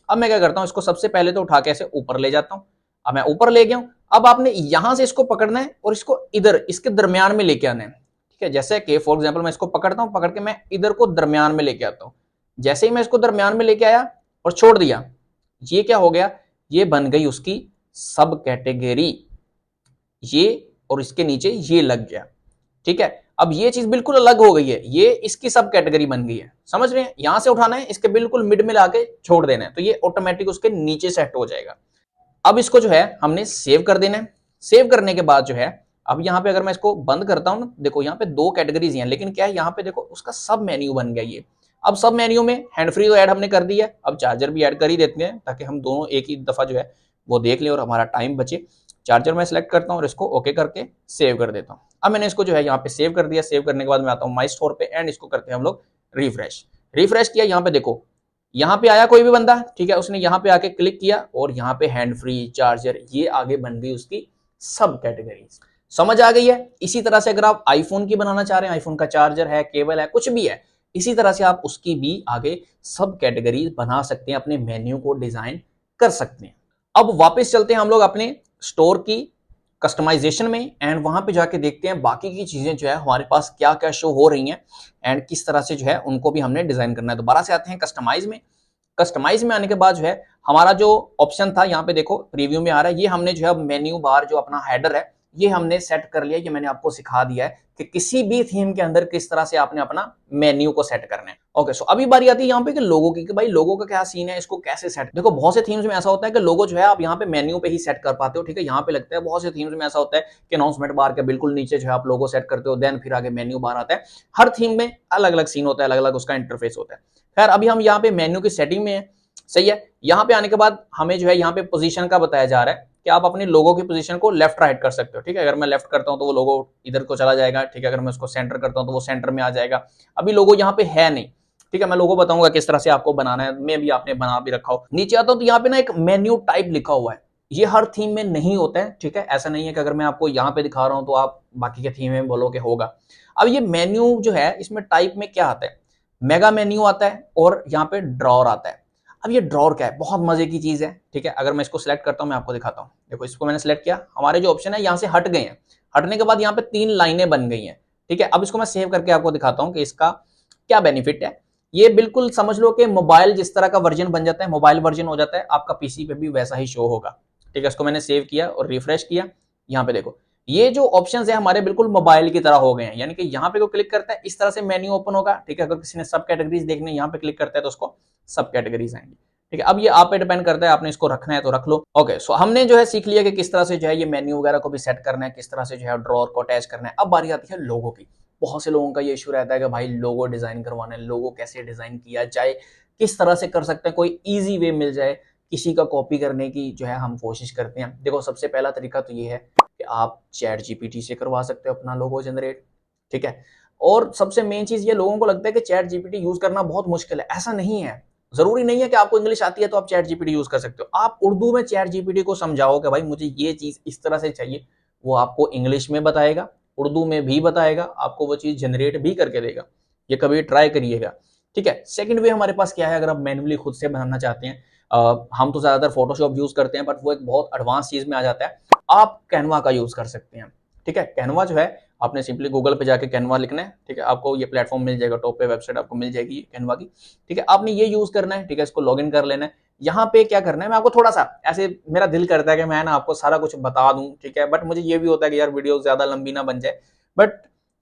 अब मैं क्या करता हूं, इसको सबसे पहले तो उठा के ऐसे ऊपर ले जाता हूं। अब मैं ऊपर ले गया हूं, अब आपने यहां से इसको पकड़ना है और इसको इधर इसके दरमियान में लेके आना है, ठीक है। जैसे कि फॉर एग्जाम्पल मैं इसको पकड़ता हूं, पकड़ के मैं इधर को दरमियान में लेके आता हूं। जैसे ही मैं इसको दरमियान में लेके आया और छोड़ दिया, ये क्या हो गया, ये बन गई उसकी सब कैटेगरी, ये और इसके नीचे ये लग गया, ठीक है। अब ये चीज बिल्कुल अलग हो गई है, ये इसकी सब कैटेगरी बन गई है, समझ रहे हैं। यहां से उठाना है, इसके बिल्कुल मिड में लाके छोड़ देना है, तो ये ऑटोमेटिक उसके नीचे सेट हो जाएगा। अब इसको जो है हमने सेव कर देना है। सेव करने के बाद जो है अब यहाँ पे अगर मैं इसको बंद करता हूं ना, देखो यहाँ पे दो कैटेगरीज हैं, लेकिन क्या है यहाँ पे देखो उसका सब मेन्यू बन गया ये। अब सब मेन्यू में हैंड फ्री तो ऐड हमने कर दी है, अब चार्जर भी ऐड कर ही देते हैं ताकि हम दोनों एक ही दफा जो है वो देख लें और हमारा टाइम बचे। चार्जर मैं सिलेक्ट करता हूँ और इसको ओके करके सेव कर देता हूँ। अब मैंने इसको जो है यहाँ पे सेव कर दिया। सेव करने के बाद मैं आता हूँ माई स्टोर पे एंड इसको करते हैं हम लोग रिफ्रेश। रिफ्रेश किया, यहाँ पे देखो यहाँ पे आया कोई भी बंदा, ठीक है, उसने यहाँ पे आके क्लिक किया और यहाँ पे हैंड फ्री चार्जर ये आगे बन गई उसकी सब कैटेगरीज। समझ आ गई है। इसी तरह से अगर आप आईफोन की बनाना चाह रहे हैं, आईफोन का चार्जर है, केबल है, कुछ भी है, इसी तरह से आप उसकी भी आगे सब कैटेगरीज बना सकते हैं, अपने मेन्यू को डिजाइन कर सकते हैं। अब वापस चलते हैं हम लोग अपने स्टोर की कस्टमाइजेशन में एंड वहां पे जाके देखते हैं बाकी की चीजें जो है हमारे पास क्या क्या शो हो रही हैं एंड किस तरह से जो है उनको भी हमने डिजाइन करना है। दोबारा से आते हैं कस्टमाइज में। कस्टमाइज में आने के बाद जो है हमारा जो ऑप्शन था यहाँ पे देखो प्रीव्यू में आ रहा है, ये हमने जो है मेन्यू बार जो अपना हेडर है ये हमने सेट कर लिया। ये मैंने आपको सिखा दिया है कि किसी भी थीम के अंदर किस तरह से आपने अपना मेन्यू को सेट करना है। ओके, सो अभी बारी आती है यहाँ पे कि लोगो की, कि भाई लोगो का क्या सीन है, इसको कैसे सेट। देखो बहुत से थीम्स में ऐसा होता है कि लोगो जो है आप यहाँ पे मेन्यू पे ही सेट कर पाते हो, ठीक है, यहाँ पे लगता है। बहुत से थीम्स में ऐसा होता है कि अनाउंसमेंट बार के बिल्कुल नीचे जो है आप लोगो सेट करते हो, देन फिर आगे मेन्यू बार आता है। हर थीम में अलग अलग सीन होता है, अलग अलग उसका इंटरफेस होता है। खैर अभी हम यहाँ पे मेन्यू की सेटिंग में है, सही है। यहाँ पे आने के बाद हमें जो है यहाँ पे पोजीशन का बताया जा रहा है कि आप अपने लोगो की पोजीशन को लेफ्ट राइट कर सकते हो, ठीक है। अगर मैं लेफ्ट करता हूं तो वो लोगो इधर को चला जाएगा, ठीक है। अगर मैं उसको सेंटर करता हूं तो वो सेंटर में आ जाएगा। अभी लोगो यहाँ पे है नहीं, ठीक है, मैं लोगो बताऊंगा किस तरह से आपको बनाना है, मैं भी आपने बना भी रखा हो। नीचे आता हूं तो यहाँ पे ना एक मेन्यू टाइप लिखा हुआ है, ये हर थीम में नहीं होता है, ठीक है। ऐसा नहीं है कि अगर मैं आपको यहाँ पे दिखा रहा हूं तो आप बाकी के थीम में बोलोगे होगा। अब ये मेन्यू जो है इसमें टाइप में क्या आता है, मेगा मेन्यू आता है और यहाँ पे ड्रॉर आता है। अब ये ड्रॉर क्या है, बहुत मजे की चीज है, ठीक है। अगर मैं इसको सिलेक्ट करता हूं, मैं आपको दिखाता हूं, देखो इसको मैंने सिलेक्ट किया, हमारे जो ऑप्शन है यहाँ से हट गए हैं। हटने के बाद यहाँ पे 3 लाइनें बन गई हैं, ठीक है। अब इसको मैं सेव करके आपको दिखाता हूं कि इसका क्या बेनिफिट है। ये बिल्कुल समझ लो कि मोबाइल जिस तरह का वर्जन बन जाता है, मोबाइल वर्जन हो जाता है, आपका पीसी पे भी वैसा ही शो होगा, ठीक है। इसको मैंने सेव किया और रिफ्रेश किया। यहाँ पे देखो ये जो ऑप्शंस है हमारे बिल्कुल मोबाइल की तरह हो गए हैं, यानी कि यहाँ पे को क्लिक करता है इस तरह से मेन्यू ओपन होगा, ठीक है। अगर किसी ने सब कैटेगरीज देखने यहाँ पे क्लिक करता है तो उसको सब कैटेगरीज आएंगी, ठीक है। अब ये आप पे डिपेंड करता है, आपने इसको रखना है तो रख लो। ओके, सो हमने जो है सीख लिया कि किस तरह से जो है ये मेन्यू वगैरह को भी सेट करना है, किस तरह से जो है ड्रॉर को अटैच करना है। अब बारी आती है लोगो की। बहुत से लोगों का ये इशू रहता है कि भाई लोगो डिजाइन करवाना है, लोगो कैसे डिजाइन किया जाए, किस तरह से कर सकते हैं, कोई ईजी वे मिल जाए किसी का कॉपी करने की जो है हम कोशिश करते हैं। देखो सबसे पहला तरीका तो ये है कि आप चैट जीपीटी से करवा सकते हो अपना लोगो जनरेट, ठीक है। और सबसे मेन चीज ये, लोगों को लगता है कि चैट जीपीटी यूज करना बहुत मुश्किल है, ऐसा नहीं है। जरूरी नहीं है कि आपको इंग्लिश आती है तो आप चैट जीपीटी यूज कर सकते हो। आप उर्दू में चैट जीपीटी को समझाओ कि भाई मुझे ये चीज इस तरह से चाहिए, वो आपको इंग्लिश में बताएगा, उर्दू में भी बताएगा, आपको वो चीज जनरेट भी करके देगा। ये कभी ट्राई करिएगा, ठीक है। सेकंड वे हमारे पास क्या है, अगर आप मैन्युअली खुद से बनाना चाहते हैं, हम तो ज्यादातर फोटोशॉप यूज करते हैं, बट वो एक बहुत एडवांस चीज में आ जाता है, आप कैनवा का यूज कर सकते हैं, ठीक है। कैनवा जो है आपने सिंपली गूगल पे जाके कैनवा लिखना है, ठीक है, आपको ये प्लेटफॉर्म मिल जाएगा, टॉप पे वेबसाइट आपको मिल जाएगी कैनवा की, ठीक है। आपने ये यूज करना है, ठीक है, इसको लॉगिन कर लेना है। यहाँ पे क्या करना है, मैं आपको थोड़ा सा ऐसे, मेरा दिल करता है कि मैं ना आपको सारा कुछ बता दूं, ठीक है, बट मुझे ये भी होता है कि यार वीडियो ज्यादा लंबी ना बन जाए, बट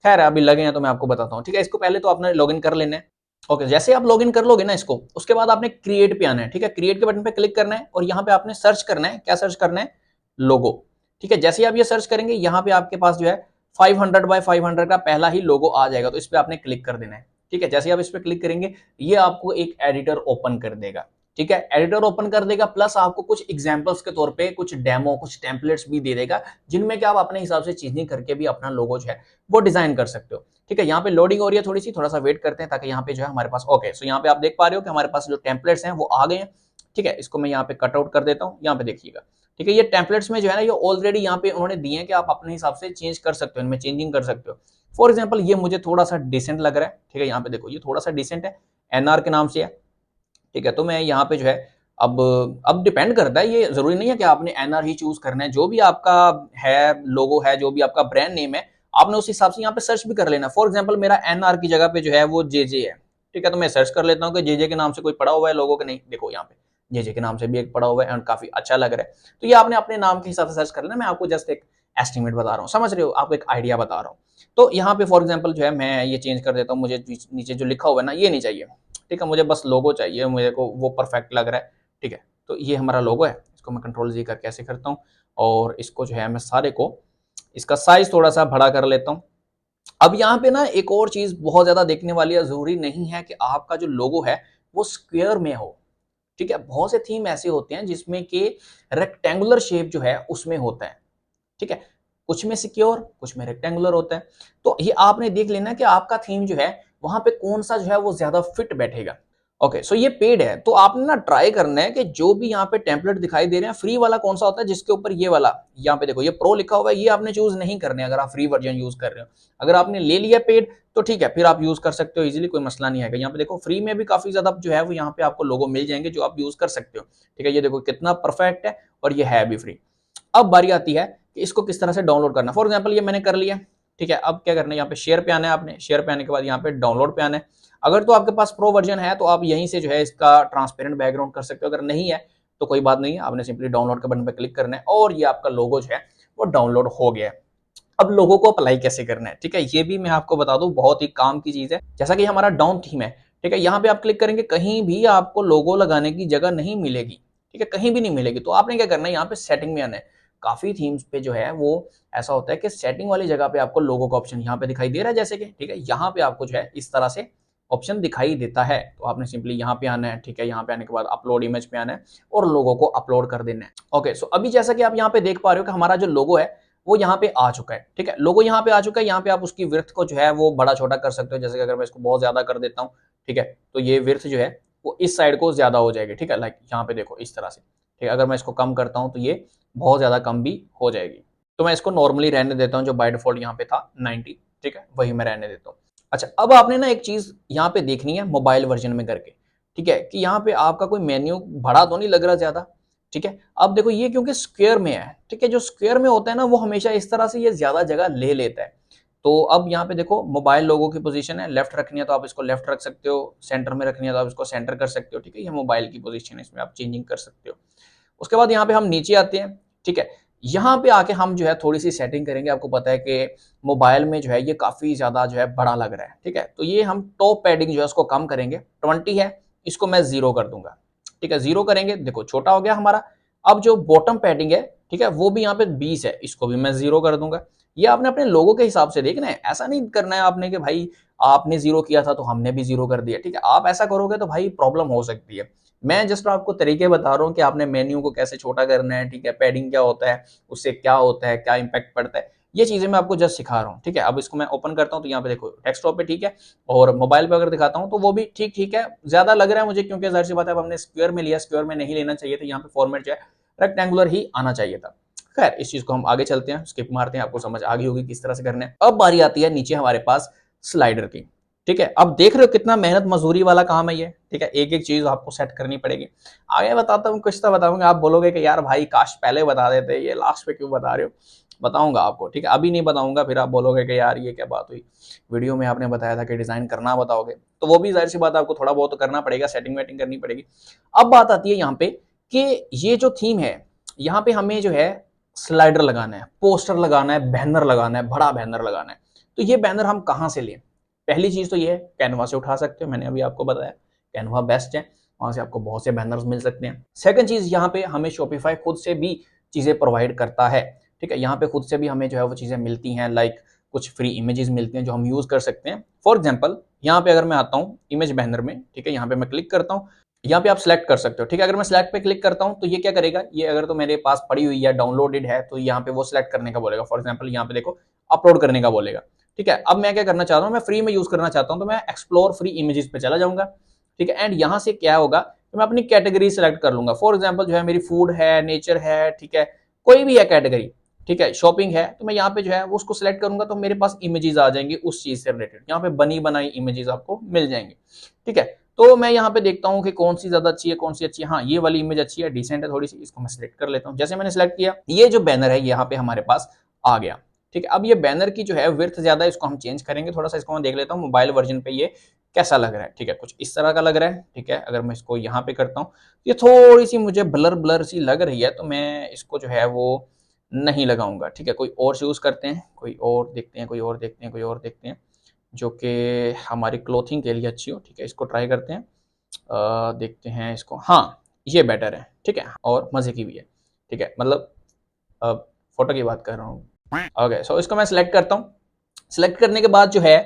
खैर अभी लगे हैं तो मैं आपको बताता हूँ, ठीक है। इसको पहले तो आपने लॉगिन कर लेना है। ओके, जैसे आप लॉगिन कर लोगे ना इसको, उसके बाद आपने क्रिएट पे आना है, ठीक है। क्रिएट के बटन पे क्लिक करना है और यहाँ पे आपने सर्च करना है, क्या सर्च करना है, लोगो, ठीक है। जैसे ही आप ये सर्च करेंगे यहाँ पे आपके पास जो है 500 बाय 500 का पहला ही लोगो आ जाएगा, तो इस पे आपने क्लिक कर देना है, ठीक है, जैसे आप इस पर क्लिक करेंगे ये आपको एक एडिटर ओपन कर देगा। ठीक है, एडिटर ओपन कर देगा, प्लस आपको कुछ एग्जांपल्स के तौर पे कुछ डेमो, कुछ टेम्पलेट्स भी दे देगा, जिनमें कि आप अपने हिसाब से चीजें करके भी अपना लोगो जो है वो डिजाइन कर सकते हो। ठीक है, यहाँ पे लोडिंग हो रही है थोड़ी सी, थोड़ा सा वेट करते हैं ताकि यहाँ पे जो है हमारे पास ओके। सो यहाँ पे आप देख पा रहे हो कि हमारे पास जो टेम्पलेट्स हैं वो आ गए हैं। ठीक है, इसको मैं यहाँ पे कट आउट कर देता हूँ, यहाँ पे देखिएगा। ठीक है, ये टेम्पलेट्स में जो है ना ये ऑलरेडी यहाँ पे उन्होंने दिए हैं कि आप अपने हिसाब से चेंज कर सकते हो, इनमें चेंजिंग कर सकते हो। फॉर एग्जाम्पल ये मुझे थोड़ा सा डिसेंट लग रहा है। ठीक है, यहाँ पे देखो ये थोड़ा सा डिसेंट है, एनआर के नाम से है। ठीक है, तो मैं यहाँ पे जो है अब डिपेंड करता है, ये जरूरी नहीं है कि आपने एनआर ही चूज करना है। जो भी आपका है लोगो है, जो भी आपका ब्रांड नेम है, आपने उस हिसाब से यहाँ पे सर्च भी कर लेना। फॉर एग्जाम्पल मेरा एनआर की जगह पे जो है वो जेजे है। ठीक है, तो मैं सर्च कर लेता हूँ कि जेजे के नाम से कोई पड़ा हुआ है लोगो के, नहीं, देखो यहाँ पे जेजे के नाम से भी एक पड़ा हुआ है एंड काफी अच्छा लग रहा है। तो ये आपने अपने नाम के हिसाब से सर्च कर लेना, मैं आपको जस्ट एक एस्टिमेट बता रहा हूँ, समझ रहे हो, आपको एक आइडिया बता रहा हूँ। तो यहाँ पे फॉर एग्जाम्पल जो है मैं ये चेंज कर देता हूँ, मुझे नीचे जो लिखा हुआ है ना ये नहीं चाहिए। ठीक है, मुझे बस लोगो चाहिए, मुझे को वो परफेक्ट लग रहा है। ठीक है, तो ये हमारा लोगो है, इसको मैं कंट्रोल जी करके ऐसे करता हूँ और इसको जो है मैं सारे को इसका साइज थोड़ा सा बड़ा कर लेता हूँ। अब यहाँ पे ना एक और चीज बहुत ज्यादा देखने वाली है, जरूरी नहीं है कि आपका जो लोगो है वो स्क्वायर में हो। ठीक है, बहुत से थीम ऐसे होते हैं जिसमें कि रेक्टेंगुलर शेप जो है उसमें होता है। ठीक है, कुछ में सिक्योर, कुछ में रेक्टेंगुलर होता है। तो ये आपने देख लेना कि आपका थीम जो है वहां पे कौन सा जो है वो ज्यादा फिट बैठेगा। ओके, सो ये पेड है, तो आपने ना ट्राई करना है कि जो भी यहाँ पे टेम्पलेट दिखाई दे रहे हैं, फ्री वाला कौन सा होता है जिसके ऊपर ये वाला, यहाँ पे देखो ये प्रो लिखा हुआ है, ये आपने चूज नहीं करने अगर आप फ्री वर्जन यूज कर रहे हो। अगर आपने ले लिया पेड तो ठीक है, फिर आप यूज कर सकते हो इजीली, कोई मसला नहीं है। यहाँ पे देखो फ्री में भी काफी ज्यादा जो है वो यहाँ पे आपको लोगो मिल जाएंगे जो आप यूज कर सकते हो। ठीक है, ये देखो कितना परफेक्ट है और ये है भी फ्री। अब बारी आती है कि इसको किस तरह से डाउनलोड करना। फॉर एग्जाम्पल ये मैंने कर लिया। ठीक है, अब क्या करना है, यहाँ पे शेयर पे आना है आपने, शेयर पे आने के बाद यहाँ पे डाउनलोड पे आना है। अगर तो आपके पास प्रो वर्जन है तो आप यहीं से जो है इसका ट्रांसपेरेंट बैकग्राउंड कर सकते हो, अगर नहीं है तो कोई बात नहीं है, आपने सिंपली डाउनलोड के बटन पे क्लिक करना है और ये आपका लोगो जो है वो डाउनलोड हो गया है। अब लोगों को अप्लाई कैसे करना है, ठीक है, ये भी मैं आपको बता दूं, बहुत ही काम की चीज है। जैसा कि हमारा डाउन थीम है, ठीक है, यहाँ पे आप क्लिक करेंगे, कहीं भी आपको लोगो लगाने की जगह नहीं मिलेगी। ठीक है, कहीं भी नहीं मिलेगी। तो आपने क्या करना है, यहाँ पे सेटिंग में आना है। काफी थीम्स पे जो है वो ऐसा होता है कि सेटिंग वाली जगह पे आपको लोगो का ऑप्शन यहाँ पे दिखाई दे रहा है, जैसे कि ठीक है, यहाँ पे आपको जो है इस तरह से ऑप्शन दिखाई देता है। तो आपने सिंपली यहाँ पे आना है। ठीक है, यहाँ पे आने के बाद अपलोड इमेज पे आना है और लोगो को अपलोड कर देना है। ओके, सो अभी जैसा कि आप यहाँ पे देख पा रहे हो कि हमारा जो लोगो है वो यहाँ पे आ चुका है। ठीक है, लोगो यहाँ पे आ चुका है। यहाँ पे आप उसकी विड्थ को जो है वो बड़ा छोटा कर सकते हो, जैसे कि अगर मैं इसको बहुत ज्यादा कर देता हूँ, ठीक है, तो ये विड्थ जो है वो इस साइड को ज्यादा हो जाएगी। ठीक है, लाइक यहाँ पे देखो इस तरह से। ठीक है, अगर मैं इसको कम करता हूँ तो ये बहुत ज्यादा कम भी हो जाएगी। तो मैं इसको नॉर्मली रहने देता हूँ, जो बाय डिफॉल्ट यहाँ पे था 90। ठीक है, वही मैं रहने देता हूँ। अच्छा, अब आपने ना एक चीज यहाँ पे देखनी है मोबाइल वर्जन में करके। ठीक है, कि यहाँ पे आपका कोई मेन्यू बड़ा तो नहीं लग रहा ज्यादा। ठीक है, अब देखो ये क्योंकि स्क्वायर में है। ठीक है, जो स्क्वायर में होता है ना वो हमेशा इस तरह से ये ज्यादा जगह ले लेता है। तो अब यहाँ पे देखो मोबाइल लोगो की पोजीशन है, लेफ्ट रखनी है तो आप इसको लेफ्ट रख सकते हो, सेंटर में रखनी है तो आप इसको सेंटर कर सकते हो। ठीक है, ये मोबाइल की पोजीशन है, इसमें आप चेंजिंग कर सकते हो। उसके बाद यहाँ पे हम नीचे आते हैं। ठीक है, यहाँ पे आके हम जो है थोड़ी सी सेटिंग करेंगे। आपको पता है कि मोबाइल में जो है ये काफी ज्यादा जो है बड़ा लग रहा है। ठीक है, तो ये हम टॉप पैडिंग जो है उसको कम करेंगे, 20 है, इसको मैं 0 कर दूंगा। ठीक है, 0 करेंगे, देखो छोटा हो गया हमारा। अब जो बॉटम पैडिंग है, ठीक है, वो भी यहाँ पे 20 है, इसको भी मैं 0 कर दूंगा। ये आपने अपने लोगों के हिसाब से देखना है, ऐसा नहीं करना है आपने कि भाई आपने 0 किया था तो हमने भी 0 कर दिया। ठीक है, आप ऐसा करोगे तो भाई प्रॉब्लम हो सकती है। मैं जस्ट आपको तरीके बता रहा हूँ कि आपने मेन्यू को कैसे छोटा करना है। ठीक है, पैडिंग क्या होता है, उससे क्या होता है, क्या इंपैक्ट पड़ता है, ये चीजें मैं आपको जस्ट सिखा रहा हूँ। ठीक है, अब इसको मैं ओपन करता हूँ तो यहाँ पे देखो डेस्कटॉप पे ठीक है, और मोबाइल पे अगर दिखाता हूँ तो वो भी ठीक ठीक है। ज्यादा लग रहा है मुझे क्योंकि जाहिर सी बात है अब हमने स्क्वायर में लिया, स्क्वायर में नहीं लेना चाहिए था, यहाँ पे फॉर्मेट जो है रेक्टेंगुलर ही आना चाहिए था। खैर, इस चीज को हम आगे चलते हैं, स्किप मारते हैं, आपको समझ आ गई होगी किस तरह से करना है। अब बारी आती है नीचे हमारे पास स्लाइडर की। ठीक है, अब देख रहे हो कितना मेहनत मजदूरी वाला काम है ये। ठीक है, एक एक चीज आपको सेट करनी पड़ेगी। आगे बताता हूँ, कुछ तो बताऊंगा, आप बोलोगे कि यार भाई काश पहले बता देते, ये लास्ट पे क्यों बता रहे हो। बताऊंगा आपको, ठीक है, अभी नहीं बताऊंगा, फिर आप बोलोगे कि यार ये क्या बात हुई, वीडियो में आपने बताया था कि डिजाइन करना बताओगे, तो वो भी जाहिर सी बात आपको थोड़ा बहुत तो करना पड़ेगा, सेटिंग वेटिंग करनी पड़ेगी। अब बात आती है यहाँ पे कि ये जो थीम है, यहाँ पे हमें जो है स्लाइडर लगाना है, पोस्टर लगाना है, बैनर लगाना है, बड़ा बैनर लगाना है। तो ये बैनर हम कहाँ से लें? पहली चीज तो ये है, कैनवा से उठा सकते हो, मैंने अभी आपको बताया कैनवा बेस्ट है, वहां से आपको बहुत से बैनर्स मिल सकते हैं। सेकंड चीज, यहाँ पे हमें शॉपिफाई खुद से भी चीजें प्रोवाइड करता है। ठीक है, यहाँ पे खुद से भी हमें जो है वो चीजें मिलती हैं, लाइक कुछ फ्री इमेजेस मिलती हैं जो हम यूज कर सकते हैं। फॉर एग्जाम्पल यहाँ पे अगर मैं आता हूँ इमेज बैनर में, ठीक है, यहाँ पे मैं क्लिक करता हूँ, यहाँ पे आप सिलेक्ट कर सकते हो, ठीक है। अगर मैं सिलेक्ट पे क्लिक करता हूँ तो ये क्या करेगा, ये अगर तो मेरे पास पड़ी हुई है, डाउनलोडेड है, तो यहाँ पे वो सिलेक्ट करने का बोलेगा। फॉर एग्जाम्पल यहाँ पे देखो अपलोड करने का बोलेगा, ठीक है। अब मैं क्या करना चाहता हूँ, मैं फ्री में यूज करना चाहता हूँ, तो मैं एक्सप्लोर फ्री इमेजेस पे चला जाऊंगा, ठीक है। एंड यहाँ से क्या होगा, तो मैं अपनी कैटेगरी सेलेक्ट कर लूंगा। फॉर एग्जाम्पल जो है मेरी फूड है, नेचर है, ठीक है, कोई भी है कैटेगरी, ठीक है, शॉपिंग है, तो मैं यहाँ पे जो है वो उसको सिलेक्ट करूंगा, तो मेरे पास इमेजेस आ जाएंगी उस चीज से रिलेटेड, यहाँ पे बनी बनाई इमेजेस आपको मिल जाएंगी, ठीक है। तो मैं यहाँ पे देखता हूँ कि कौन सी ज्यादा अच्छी है, कौन सी अच्छी है। हाँ, ये वाली इमेज अच्छी है, डिसेंट है थोड़ी सी, इसको मैं सिलेक्ट कर लेता हूँ। जैसे मैंने सिलेक्ट किया, ये जो बैनर है यहाँ पे हमारे पास आ गया, ठीक है। अब ये बैनर की जो है विड्थ ज्यादा है, इसको हम चेंज करेंगे थोड़ा सा। इसको मैं देख लेता हूँ मोबाइल वर्जन पे ये कैसा लग रहा है, ठीक है, कुछ इस तरह का लग रहा है, ठीक है। अगर मैं इसको यहाँ पे करता हूँ, ये थोड़ी सी मुझे ब्लर ब्लर सी लग रही है, तो मैं इसको जो है वो नहीं लगाऊंगा, ठीक है। कोई और चूज करते हैं, कोई और देखते हैं, कोई और देखते हैं, कोई और देखते हैं जो कि हमारी क्लोथिंग के लिए अच्छी हो, ठीक है। इसको ट्राई करते हैं, देखते हैं इसको। हाँ, ये बेटर है, ठीक है, और मजे की भी है, ठीक है। मतलब फोटो की बात कर रहा हूँ। ओके, सो इसको मैं सिलेक्ट करता हूँ। सिलेक्ट करने के बाद जो है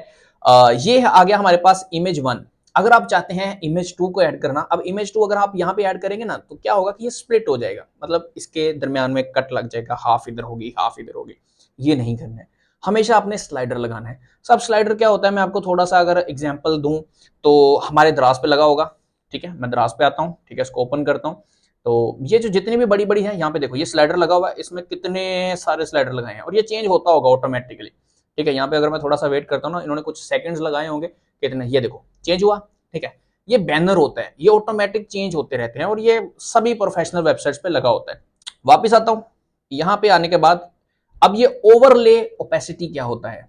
ये आ गया हमारे पास इमेज 1। अगर आप चाहते हैं इमेज 2 को ऐड करना, अब इमेज 2 अगर आप यहाँ पे ऐड करेंगे ना, तो क्या होगा कि ये स्प्लिट हो जाएगा, मतलब इसके दरमियान में कट लग जाएगा, हाफ इधर होगी हाफ इधर होगी। ये नहीं करना है, हमेशा आपने स्लाइडर लगाना है। सब स्लाइडर क्या होता है, मैं आपको थोड़ा सा अगर एग्जाम्पल दूं, तो हमारे दराज पे लगा होगा, ठीक है। मैं दराज पे आता हूँ, ठीक है, इसको ओपन करता हूँ। तो ये जो जितनी भी बड़ी बड़ी है, यहाँ पे देखो ये स्लाइडर लगा हुआ है, इसमें कितने सारे स्लाइडर लगाए हैं, और ये चेंज होता होगा ऑटोमेटिकली, ठीक है। यहाँ पे अगर मैं थोड़ा सा वेट करता हूँ ना, इन्होंने कुछ सेकंड्स लगाए होंगे, कितने, ये देखो चेंज हुआ, ठीक है। ये बैनर होता है, ये ऑटोमेटिक चेंज होते रहते हैं, और ये सभी प्रोफेशनल वेबसाइट्स पे लगा होता है। वापिस आता हूँ, यहाँ पे आने के बाद अब ये ओवरले ओपेसिटी क्या होता है,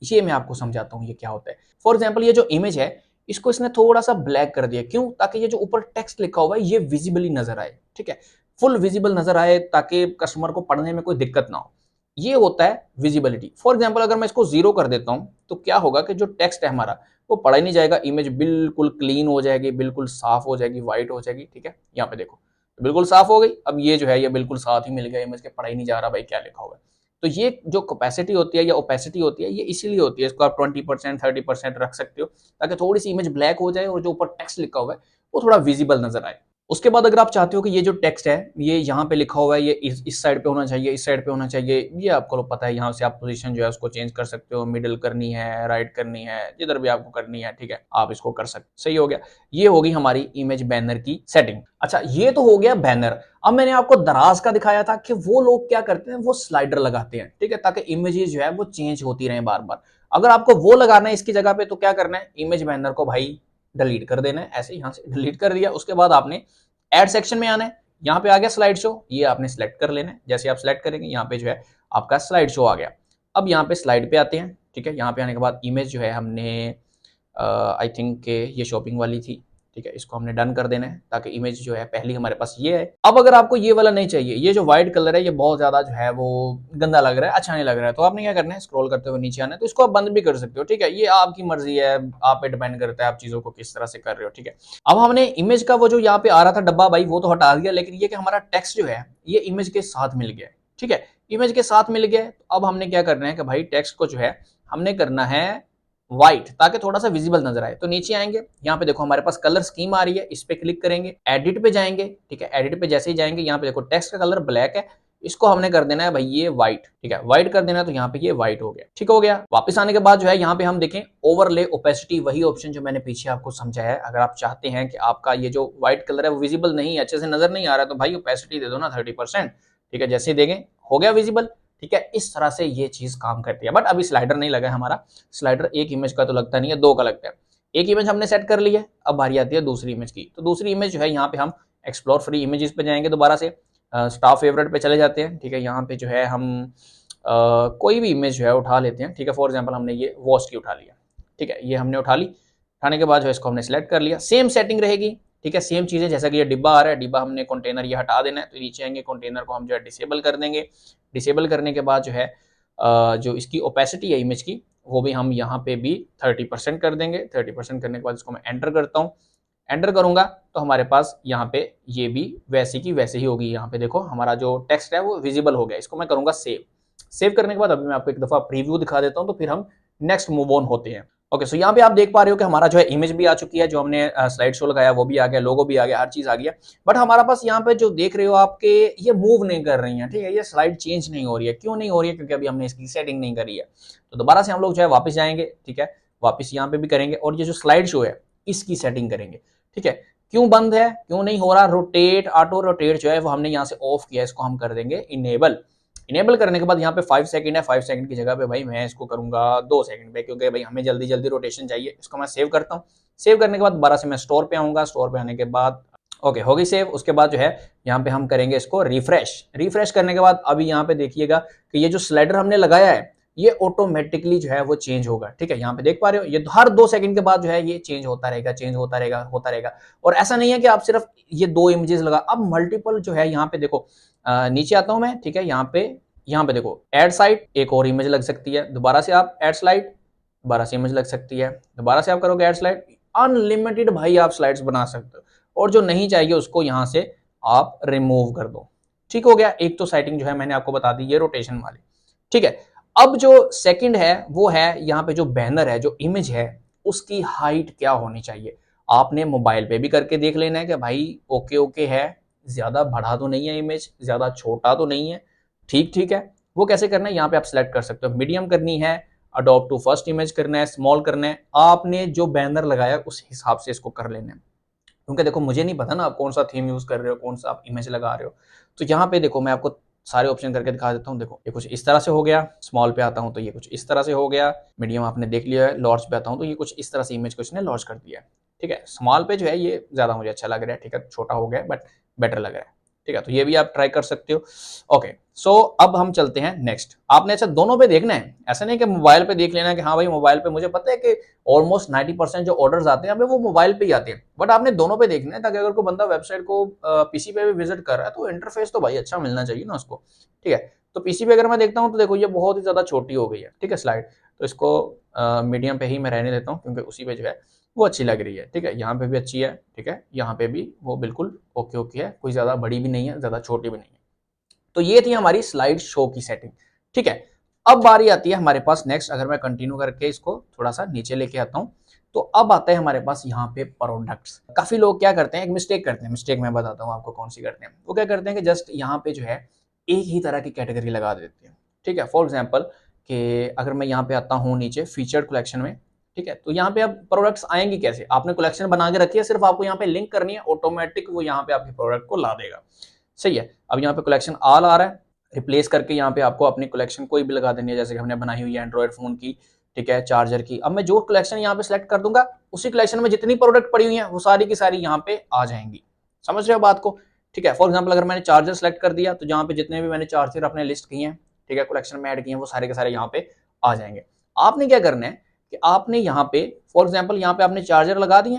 ये मैं आपको समझाता हूँ ये क्या होता है। फॉर एग्जाम्पल ये जो इमेज है, इसको इसने थोड़ा सा ब्लैक कर दिया, क्यों, ताकि ये जो ऊपर टेक्स्ट लिखा हुआ है ये विजिबली नजर आए, ठीक है, फुल विजिबल नजर आए, ताकि कस्टमर को पढ़ने में कोई दिक्कत ना हो। ये होता है विजिबिलिटी। फॉर एग्जाम्पल अगर मैं इसको 0 कर देता हूं, तो क्या होगा कि जो टेक्स्ट है हमारा वो पढ़ा ही नहीं जाएगा, इमेज बिल्कुल क्लीन हो जाएगी, बिल्कुल साफ हो जाएगी, व्हाइट हो जाएगी, ठीक है। यहाँ पे देखो बिल्कुल साफ हो गई। अब ये जो है ये बिल्कुल साथ ही मिल गया, इमेज के पढ़ा ही नहीं जा रहा भाई क्या लिखा हुआ है। तो ये जो कैपेसिटी होती है या ओपेसिटी होती है, ये इसीलिए होती है। इसको आप 20% 30% रख सकते हो, ताकि थोड़ी सी इमेज ब्लैक हो जाए और जो ऊपर टेक्स्ट लिखा हुआ है वो थोड़ा विजिबल नजर आए। उसके बाद अगर आप चाहते हो कि ये जो टेक्स्ट है ये यहाँ पे लिखा हुआ है, ये इस साइड पे होना चाहिए, इस साइड पे होना चाहिए, ये आपको पता है, यहाँ से आप पोजीशन जो है उसको चेंज कर सकते हो, मिडिल करनी है, राइट करनी है, जिधर भी आपको करनी है, ठीक है, आप इसको कर सकते। सही हो गया, ये होगी हमारी इमेज बैनर की सेटिंग। अच्छा, ये तो हो गया बैनर। अब मैंने आपको दराज का दिखाया था कि वो लोग क्या करते हैं, वो स्लाइडर लगाते हैं, ठीक है, ताकि इमेजेस जो है वो चेंज होती रहे बार बार। अगर आपको वो लगाना है इसकी जगह पे, तो क्या करना है, इमेज बैनर को भाई डिलीट कर देना है। ऐसे यहां से डिलीट कर दिया, उसके बाद आपने ऐड सेक्शन में आना है। यहाँ पे आ गया स्लाइड शो, ये आपने सेलेक्ट कर लेना है। जैसे आप सेलेक्ट करेंगे यहाँ पे जो है आपका स्लाइड शो आ गया। अब यहाँ पे स्लाइड पे आते हैं, ठीक है। यहाँ पे आने के बाद इमेज जो है हमने आई थिंक ये शॉपिंग वाली थी, ठीक है, इसको हमने डन कर देना है, ताकि इमेज जो है पहली हमारे पास ये है। अब अगर आपको ये वाला नहीं चाहिए, ये जो व्हाइट कलर है ये बहुत ज्यादा जो है वो गंदा लग रहा है, अच्छा नहीं लग रहा है, तो आपने क्या करना है, स्क्रॉल करते हुए नीचे आना है। तो इसको आप बंद भी कर सकते हो, ठीक है, ये आपकी मर्जी है, आप पे डिपेंड करता है आप चीजों को किस तरह से कर रहे हो, ठीक है। अब हमने इमेज का वो जो यहाँ पे आ रहा था डब्बा भाई वो तो हटा दिया, लेकिन ये कि हमारा टेक्स्ट जो है ये इमेज के साथ मिल गया, ठीक है, इमेज के साथ मिल गया। अब हमने क्या करना है कि भाई टेक्स्ट को जो है हमने करना है व्हाइट, ताकि थोड़ा सा विजिबल नजर आए। तो नीचे आएंगे, यहाँ पे देखो हमारे पास कलर स्कीम आ रही है, इस पे क्लिक करेंगे, एडिट पे जाएंगे, ठीक है, एडिट पे जैसे ही जाएंगे यहाँ पे देखो टेक्स्ट का कलर ब्लैक है, इसको हमने कर देना है भाई ये व्हाइट, ठीक है, व्हाइट कर देना है, तो यहाँ पे ये व्हाइट हो गया, ठीक हो गया। वापस आने के बाद जो है यहाँ पे हम देखें ओवरले ओपेसिटी, वही ऑप्शन जो मैंने पीछे आपको समझाया है। अगर आप चाहते हैं कि आपका ये जो व्हाइट कलर है वो विजिबल नहीं है, अच्छे से नजर नहीं आ रहा है, तो भाई ओपेसिटी दे दो ना 30%, ठीक है, जैसे ही देंगे हो गया विजिबल, ठीक है। इस तरह से ये चीज काम करती है। बट अभी स्लाइडर नहीं लगा है हमारा, स्लाइडर एक इमेज का तो लगता नहीं है, 2 का लगता है। एक इमेज हमने सेट कर ली है, अब बारी आती है दूसरी इमेज की। तो दूसरी इमेज जो है यहाँ पे हम एक्सप्लोर फ्री इमेजेस पे जाएंगे, दोबारा से स्टाफ फेवरेट पे चले जाते हैं, ठीक है। यहाँ पे जो है हम कोई भी इमेज जो है उठा लेते हैं, ठीक है। फॉर एग्जाम्पल हमने ये वॉच की उठा लिया, ठीक है, ये हमने उठा ली। उठाने के बाद जो है इसको हमने सेलेक्ट कर लिया, सेम सेटिंग रहेगी, ठीक है, सेम चीजें। जैसा कि ये डिब्बा आ रहा है, डिब्बा हमने कंटेनर ये हटा देना है, तो नीचे आएंगे, कंटेनर को हम जो है डिसेबल कर देंगे। डिसेबल करने के बाद जो है जो इसकी ओपेसिटी है इमेज की, वो भी हम यहाँ पे भी 30% कर देंगे। 30% करने के बाद इसको मैं एंटर करता हूँ। एंटर करूंगा तो हमारे पास यहाँ पे ये भी वैसी की वैसे ही होगी। यहाँ पे देखो हमारा जो टेक्स्ट है वो विजिबल हो गया। इसको मैं करूंगा सेव। सेव करने के बाद अभी मैं आपको एक दफा प्रीव्यू दिखा देता हूँ, तो फिर हम नेक्स्ट मूव ऑन होते हैं। ओके, सो यहाँ पे आप देख पा रहे हो कि हमारा जो है इमेज भी आ चुकी है, जो हमने स्लाइड शो लगाया वो भी आ गया, लोगो भी आ गया, हर चीज आ गया। बट हमारा पास यहाँ पे जो देख रहे हो आपके, ये मूव नहीं कर रही है, ठीक है, ये स्लाइड चेंज नहीं हो रही है। क्यों नहीं हो रही है? क्योंकि अभी हमने इसकी सेटिंग नहीं करी है। तो दोबारा से हम लोग जो है वापस जाएंगे, ठीक है, वापस यहाँ पे भी करेंगे और ये जो स्लाइड शो है इसकी सेटिंग करेंगे, ठीक है। क्यों बंद है, क्यों नहीं हो रहा? रोटेट, ऑटो रोटेट जो है वो हमने यहाँ से ऑफ किया, इसको हम कर देंगे इनेबल। इनेबल करने के बाद यहाँ पे 5 सेकंड है, 5 सेकंड की जगह पे भाई मैं इसको करूंगा 2 सेकंड पे, क्योंकि भाई हमें जल्दी जल्दी रोटेशन चाहिए। इसको मैं सेव करता हूँ। सेव करने के बाद दोबारा से मैं स्टोर पे आऊंगा। स्टोर पे आने के बाद ओके हो गई सेव। उसके बाद जो है यहाँ पे हम करेंगे इसको रिफ्रेश। रिफ्रेश करने के बाद अभी यहाँ पे देखिएगा कि ये जो स्लाइडर हमने लगाया है ये ऑटोमेटिकली जो है वो चेंज होगा, ठीक है। यहाँ पे देख पा रहे हो ये हर 2 सेकंड के बाद जो है ये चेंज होता रहेगा, चेंज होता रहेगा, होता रहेगा। और ऐसा नहीं है कि आप सिर्फ ये 2 इमेजेस लगा, अब मल्टीपल जो है यहाँ पे देखो, नीचे आता हूं मैं, ठीक है। यहाँ पे देखो एड साइड, एक और इमेज लग सकती है। दोबारा से आप एड स्लाइड, दोबारा से इमेज लग सकती है। दोबारा से आप करोगे एड स्लाइड, अनलिमिटेड भाई आप स्लाइड्स बना सकते हो। और जो नहीं चाहिए उसको यहां से आप रिमूव कर दो। ठीक हो गया। एक तो सेटिंग जो है मैंने आपको बता दी, ये रोटेशन वाली, ठीक है। अब जो सेकंड है वो है यहाँ पे जो बैनर है, जो इमेज है, उसकी हाइट क्या होनी चाहिए। आपने मोबाइल पे भी करके देख लेना है कि भाई ओके ओके है, ज्यादा बड़ा तो नहीं है इमेज, ज्यादा छोटा तो नहीं है, ठीक ठीक है। वो कैसे करना है यहाँ पे आप सिलेक्ट कर सकते हो। मीडियम करनी है, अडॉप्ट टू फर्स्ट इमेज करना है, स्मॉल करना है, आपने जो बैनर लगाया उस हिसाब से इसको कर लेना है। क्योंकि देखो मुझे नहीं पता ना आप कौन सा थीम यूज कर रहे हो, कौन सा आप इमेज लगा रहे हो। तो यहाँ पे देखो मैं आपको सारे ऑप्शन करके दिखा देता हूँ। देखो ये कुछ इस तरह से हो गया, स्मॉल पे आता हूँ तो ये कुछ इस तरह से हो गया, मीडियम आपने देख लिया है, लार्ज पे आता हूँ तो ये कुछ इस तरह से इमेज को इसने लॉन्च कर दिया है, ठीक है। स्मॉल पे जो है ये ज्यादा मुझे अच्छा लग रहा है, ठीक है, छोटा हो गया बट बेटर लग रहा है, ठीक है। तो ये भी आप ट्राई कर सकते हो। ओके, सो अब हम चलते हैं नेक्स्ट। आपने अच्छा दोनों पे देखना है, ऐसा नहीं कि मोबाइल पे देख लेना है कि हाँ भाई मोबाइल पे मुझे पता है कि ऑलमोस्ट 90% जो ऑर्डर्स आते हैं हमें वो मोबाइल पे ही आते हैं, बट आपने दोनों पे देखना है, ताकि अगर कोई बंदा वेबसाइट को पीसी पे भी विजिट कर रहा है तो इंटरफेस तो भाई अच्छा मिलना चाहिए ना उसको, ठीक है। तो पीसी पे अगर मैं देखता हूँ तो देखो ये बहुत ही ज्यादा छोटी हो गई है, ठीक है, स्लाइड। तो इसको मीडियम पे ही मैं रहने देता हूँ, क्योंकि उसी पे जो है वो अच्छी लग रही है, ठीक है। यहाँ पे भी अच्छी है, ठीक है, यहाँ पे भी वो बिल्कुल ओके ओके है, कोई ज्यादा बड़ी भी नहीं है, ज्यादा छोटी भी नहीं है। तो ये थी हमारी स्लाइड शो की सेटिंग, ठीक है। अब बारी आती है हमारे पास नेक्स्ट, अगर मैं कंटिन्यू करके इसको थोड़ा सा नीचे लेके आता हूं, तो अब आता है हमारे पास यहाँ पे प्रोडक्ट्स। काफी लोग क्या करते हैं, एक मिस्टेक करते हैं, मिस्टेक मैं बताता हूँ आपको कौन सी करते हैं। वो क्या करते हैं कि जस्ट यहाँ पे जो है एक ही तरह की कैटेगरी लगा देते हैं, ठीक है। फॉर एग्जाम्पल कि अगर मैं यहाँ पे आता हूँ नीचे फीचर्ड कलेक्शन में, ठीक है, तो यहाँ पे अब प्रोडक्ट्स आएंगी कैसे? आपने कलेक्शन बना के रखी है, सिर्फ आपको यहाँ पे लिंक करनी है, ऑटोमेटिक वो यहाँ पे आपके प्रोडक्ट को ला देगा, सही है। अब यहाँ पे कलेक्शन ऑल आ रहा है, रिप्लेस करके यहाँ पे आपको अपनी कलेक्शन कोई भी लगा देनी है, जैसे कि हमने बनाई हुई है एंड्रॉइड फोन की, ठीक है, चार्जर की। अब मैं जो कलेक्शन यहाँ पे सिलेक्ट कर दूंगा, उसी कलेक्शन में जितनी प्रोडक्ट पड़ी हुई है वो सारी की सारी यहाँ पे आ जाएंगी। समझ रहे हो बात को? ठीक है। फॉर एग्जाम्पल अगर मैंने चार्जर सेलेक्ट कर दिया तो जहाँ पे जितने भी मैंने चार्जर अपने लिस्ट किए हैं, ठीक है, कलेक्शन में ऐड किए हैं, वो सारे के सारे यहाँ पे आ जाएंगे। आपने क्या करना है कि आपने यहाँ पे फॉर एग्जाम्पल यहाँ पे आपने चार्जर लगा दिए,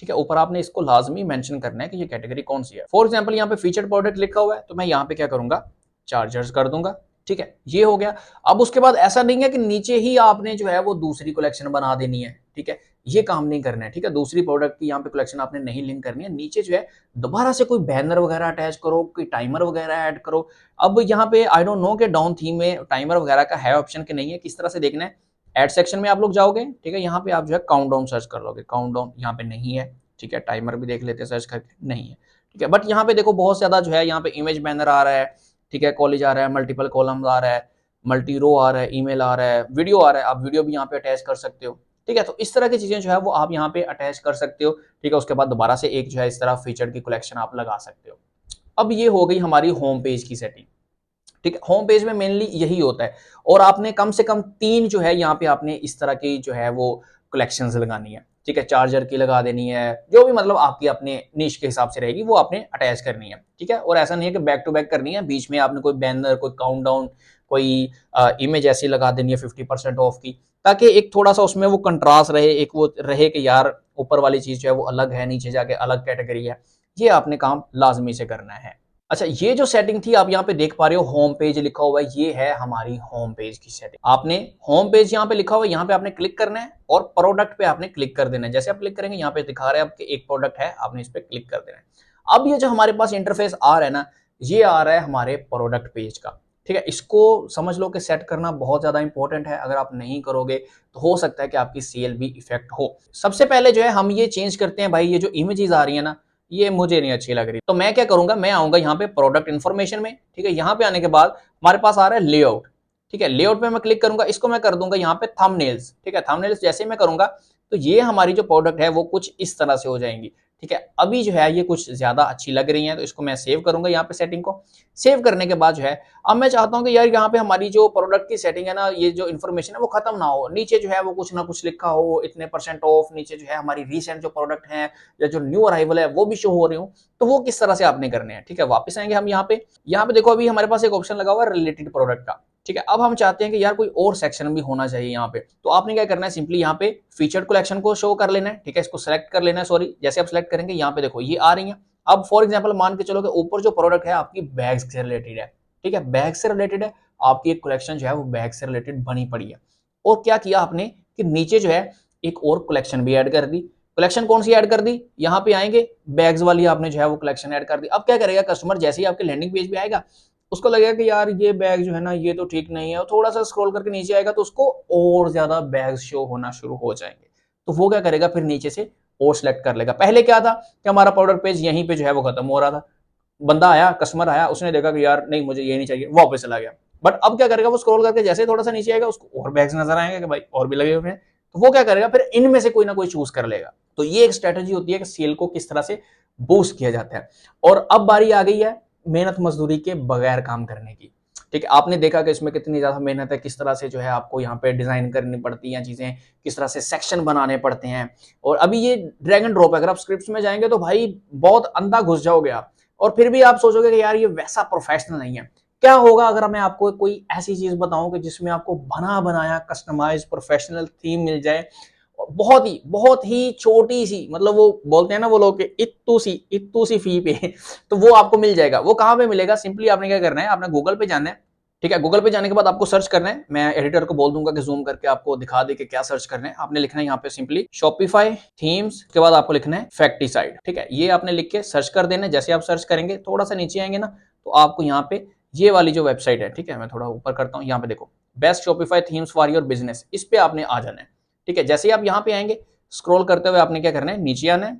ठीक है, ऊपर आपने इसको लाजमी मेंशन करना है कि ये कैटेगरी कौन सी है। फॉर एग्जांपल यहाँ पे फीचर्ड प्रोडक्ट लिखा हुआ है, तो मैं यहाँ पे क्या करूंगा, चार्जर्स कर दूंगा, ठीक है, ये हो गया। अब उसके बाद ऐसा नहीं है कि नीचे ही आपने जो है वो दूसरी कलेक्शन बना देनी है, ठीक है, ये काम नहीं करना है, ठीक है। दूसरी प्रोडक्ट की यहाँ पे कलेक्शन आपने नहीं लिंक करनी है, नीचे जो है दोबारा से कोई बैनर वगैरह अटैच करो, कोई टाइमर वगैरह ऐड करो। अब यहाँ पे आई डोंट नो कि डाउन थीम में टाइमर वगैरह का है ऑप्शन कि नहीं है, किस तरह से देखना है। एड सेक्शन में आप लोग जाओगे, ठीक है, यहाँ पे आप जो है काउंटडाउन सर्च कर लोगे, काउंटडाउन यहाँ पे नहीं है, ठीक है। टाइमर भी देख लेते हैं सर्च करके, नहीं है, ठीक है। बट यहाँ पे देखो बहुत ज्यादा जो है यहाँ पे इमेज बैनर आ रहा है, ठीक है, कॉलेज आ रहा है, मल्टीपल कॉलम आ रहा है, मल्टी रो आ रहा है, ईमेल आ रहा है, वीडियो आ रहा है, आप वीडियो भी यहाँ पे अटैच कर सकते हो, ठीक है। तो इस तरह की चीजें जो है वो आप यहाँ पे अटैच कर सकते हो, ठीक है। उसके बाद दोबारा से एक जो है इस तरह फीचर की कलेक्शन आप लगा सकते हो। अब ये हो गई हमारी होम पेज की सेटिंग, ठीक है। होम पेज में मेनली यही होता है, और आपने कम से कम 3 जो है यहाँ पे आपने इस तरह की जो है वो कलेक्शंस लगानी है, ठीक है। चार्जर की लगा देनी है, जो भी मतलब आपकी अपने निश के हिसाब से रहेगी वो आपने अटैच करनी है, ठीक है। और ऐसा नहीं है कि बैक टू बैक करनी है, बीच में आपने कोई बैनर, कोई काउंटडाउन, कोई इमेज ऐसी लगा देनी है 50% ऑफ की, ताकि एक थोड़ा सा उसमें वो कंट्रास्ट रहे, एक वो रहे कि यार ऊपर वाली चीज जो है वो अलग है, नीचे जाके अलग कैटेगरी है। ये आपने काम लाजमी से करना है। अच्छा, ये जो सेटिंग थी आप यहाँ पे देख पा रहे हो, होम पेज लिखा हुआ है, ये है हमारी होम पेज की सेटिंग। आपने होम पेज यहाँ पे लिखा हुआ है, यहाँ पे आपने क्लिक करना है और प्रोडक्ट पे आपने क्लिक कर देना है। जैसे आप क्लिक करेंगे यहाँ पे दिखा रहे हैं आपके एक प्रोडक्ट है, आपने इस पे क्लिक कर देना है। अब ये जो हमारे पास इंटरफेस आ रहा है ना, ये आ रहा है हमारे प्रोडक्ट पेज का, ठीक है, इसको समझ लो कि सेट करना बहुत ज्यादा इंपॉर्टेंट है। अगर आप नहीं करोगे तो हो सकता है कि आपकी सेल भी इफेक्ट हो। सबसे पहले जो है हम ये चेंज करते हैं भाई, ये जो इमेजेस आ रही है ना, ये मुझे नहीं अच्छी लग रही। तो मैं क्या करूंगा, मैं आऊंगा यहाँ पे प्रोडक्ट इन्फॉर्मेशन में। ठीक है, यहाँ पे आने के बाद हमारे पास आ रहा है लेआउट। ठीक है, लेआउट पे मैं क्लिक करूंगा, इसको मैं कर दूंगा यहाँ पे थंबनेल्स। ठीक है, थंबनेल्स जैसे मैं करूंगा तो ये हमारी जो प्रोडक्ट है वो कुछ इस तरह से हो जाएंगी। ठीक है, अभी जो है ये कुछ ज्यादा अच्छी लग रही है, तो इसको मैं सेव करूंगा यहाँ पे सेटिंग को। सेव करने के बाद जो है अब मैं चाहता हूँ कि यार यहाँ पे हमारी जो प्रोडक्ट की सेटिंग है ना, ये जो इन्फॉर्मेशन है वो खत्म ना हो। नीचे जो है वो कुछ ना कुछ लिखा हो, इतने % ऑफ, नीचे जो है हमारी रिसेंट जो प्रोडक्ट है या जो न्यू अराइवल है वो भी शो हो रही हो। तो वो किस तरह से आपने करने हैं। ठीक है, वापस आएंगे हम यहाँ पे देखो अभी हमारे पास एक ऑप्शन लगा हुआ है रिलेटेड प्रोडक्ट का। ठीक है, अब हम चाहते हैं कि यार कोई और सेक्शन भी होना चाहिए यहाँ पे। तो आपने क्या करना है, सिंपली यहाँ पे फीचर्ड कलेक्शन को शो कर लेना है। ठीक है, इसको सेलेक्ट कर लेना है। सॉरी, जैसे आप सेलेक्ट करेंगे यहाँ पे देखो ये आ रही है। अब फॉर एग्जांपल मान के चलो कि ऊपर जो प्रोडक्ट है आपकी बैग्स से रिलेटेड है। ठीक है, बैग से रिलेटेड है, आपकी एक कलेक्शन जो है वो बैग से रिलेटेड बनी पड़ी है। और क्या किया आपने कि नीचे जो है एक और कलेक्शन भी ऐड कर दी। कलेक्शन कौन सी ऐड कर दी, यहाँ पे आएंगे बैग्स वाली आपने जो है वो कलेक्शन ऐड कर दी। अब क्या करेगा कस्टमर, जैसे ही आपके लैंडिंग पेज पे आएगा उसको लगेगा कि यार ये बैग जो है ना ये तो ठीक नहीं है, और थोड़ा सा स्क्रॉल करके नीचे आएगा तो उसको और ज्यादा बैग शो होना शुरू हो जाएंगे। तो वो क्या करेगा, फिर नीचे से और सिलेक्ट कर लेगा। पहले क्या था कि हमारा प्रोडक्ट पेज यहीं पे जो है वो खत्म हो रहा था। बंदा आया, कस्टमर आया, उसने देखा कि यार नहीं मुझे ये नहीं चाहिए, वापस चला गया। बट अब क्या करेगा, वो स्क्रॉल करके जैसे थोड़ा सा नीचे आएगा उसको और बैग्स नजर आएंगे कि भाई और भी लगे हुए हैं। तो वो क्या करेगा, फिर इनमें से कोई ना कोई चूज कर लेगा। तो ये एक स्ट्रेटेजी होती है कि सेल को किस तरह से बूस्ट किया जाता है। और अब बारी आ गई है मेहनत मजदूरी के बगैर काम करने की। ठीक है, आपने देखा कि इसमें कितनी ज्यादा मेहनत है, किस तरह से जो है आपको यहाँ पे डिजाइन करनी पड़ती है चीजें, किस तरह से सेक्शन बनाने पड़ते हैं। और अभी ये ड्रैग एंड ड्रॉप है, अगर आप स्क्रिप्ट्स में जाएंगे तो भाई बहुत अंधा घुस जाओगे आप। और फिर भी आप सोचोगे कि यार ये वैसा प्रोफेशनल नहीं है। क्या होगा अगर मैं आपको कोई ऐसी चीज बताऊं कि जिसमें आपको बना बनाया कस्टमाइज प्रोफेशनल थीम मिल जाए, बहुत ही छोटी सी, मतलब वो बोलते हैं ना वो लोग इत्तू सी फी पे तो वो आपको मिल जाएगा। वो कहां पे मिलेगा, सिंपली आपने क्या करना है, आपने गूगल पे जाना है। ठीक है, गूगल पे जाने के बाद आपको सर्च करना है। मैं एडिटर को बोल दूंगा कि जूम करके आपको दिखा दे कि क्या सर्च करना है। आपने लिखना है यहाँ पे सिंपली शॉपिफाई थीम्स, के बाद आपको लिखना है फैक्टिसाइड। ठीक है, ये आपने लिख के सर्च कर देना है। जैसे आप सर्च करेंगे थोड़ा सा नीचे आएंगे ना, तो आपको यहाँ पे ये वाली जो वेबसाइट है, ठीक है मैं थोड़ा ऊपर करता हूँ, यहाँ पे देखो best Shopify themes for your business, इस पे आपने आ जाना है। ठीक है, जैसे ही आप यहाँ पे आएंगे स्क्रॉल करते हुए आपने क्या करना है, नीचे आना है।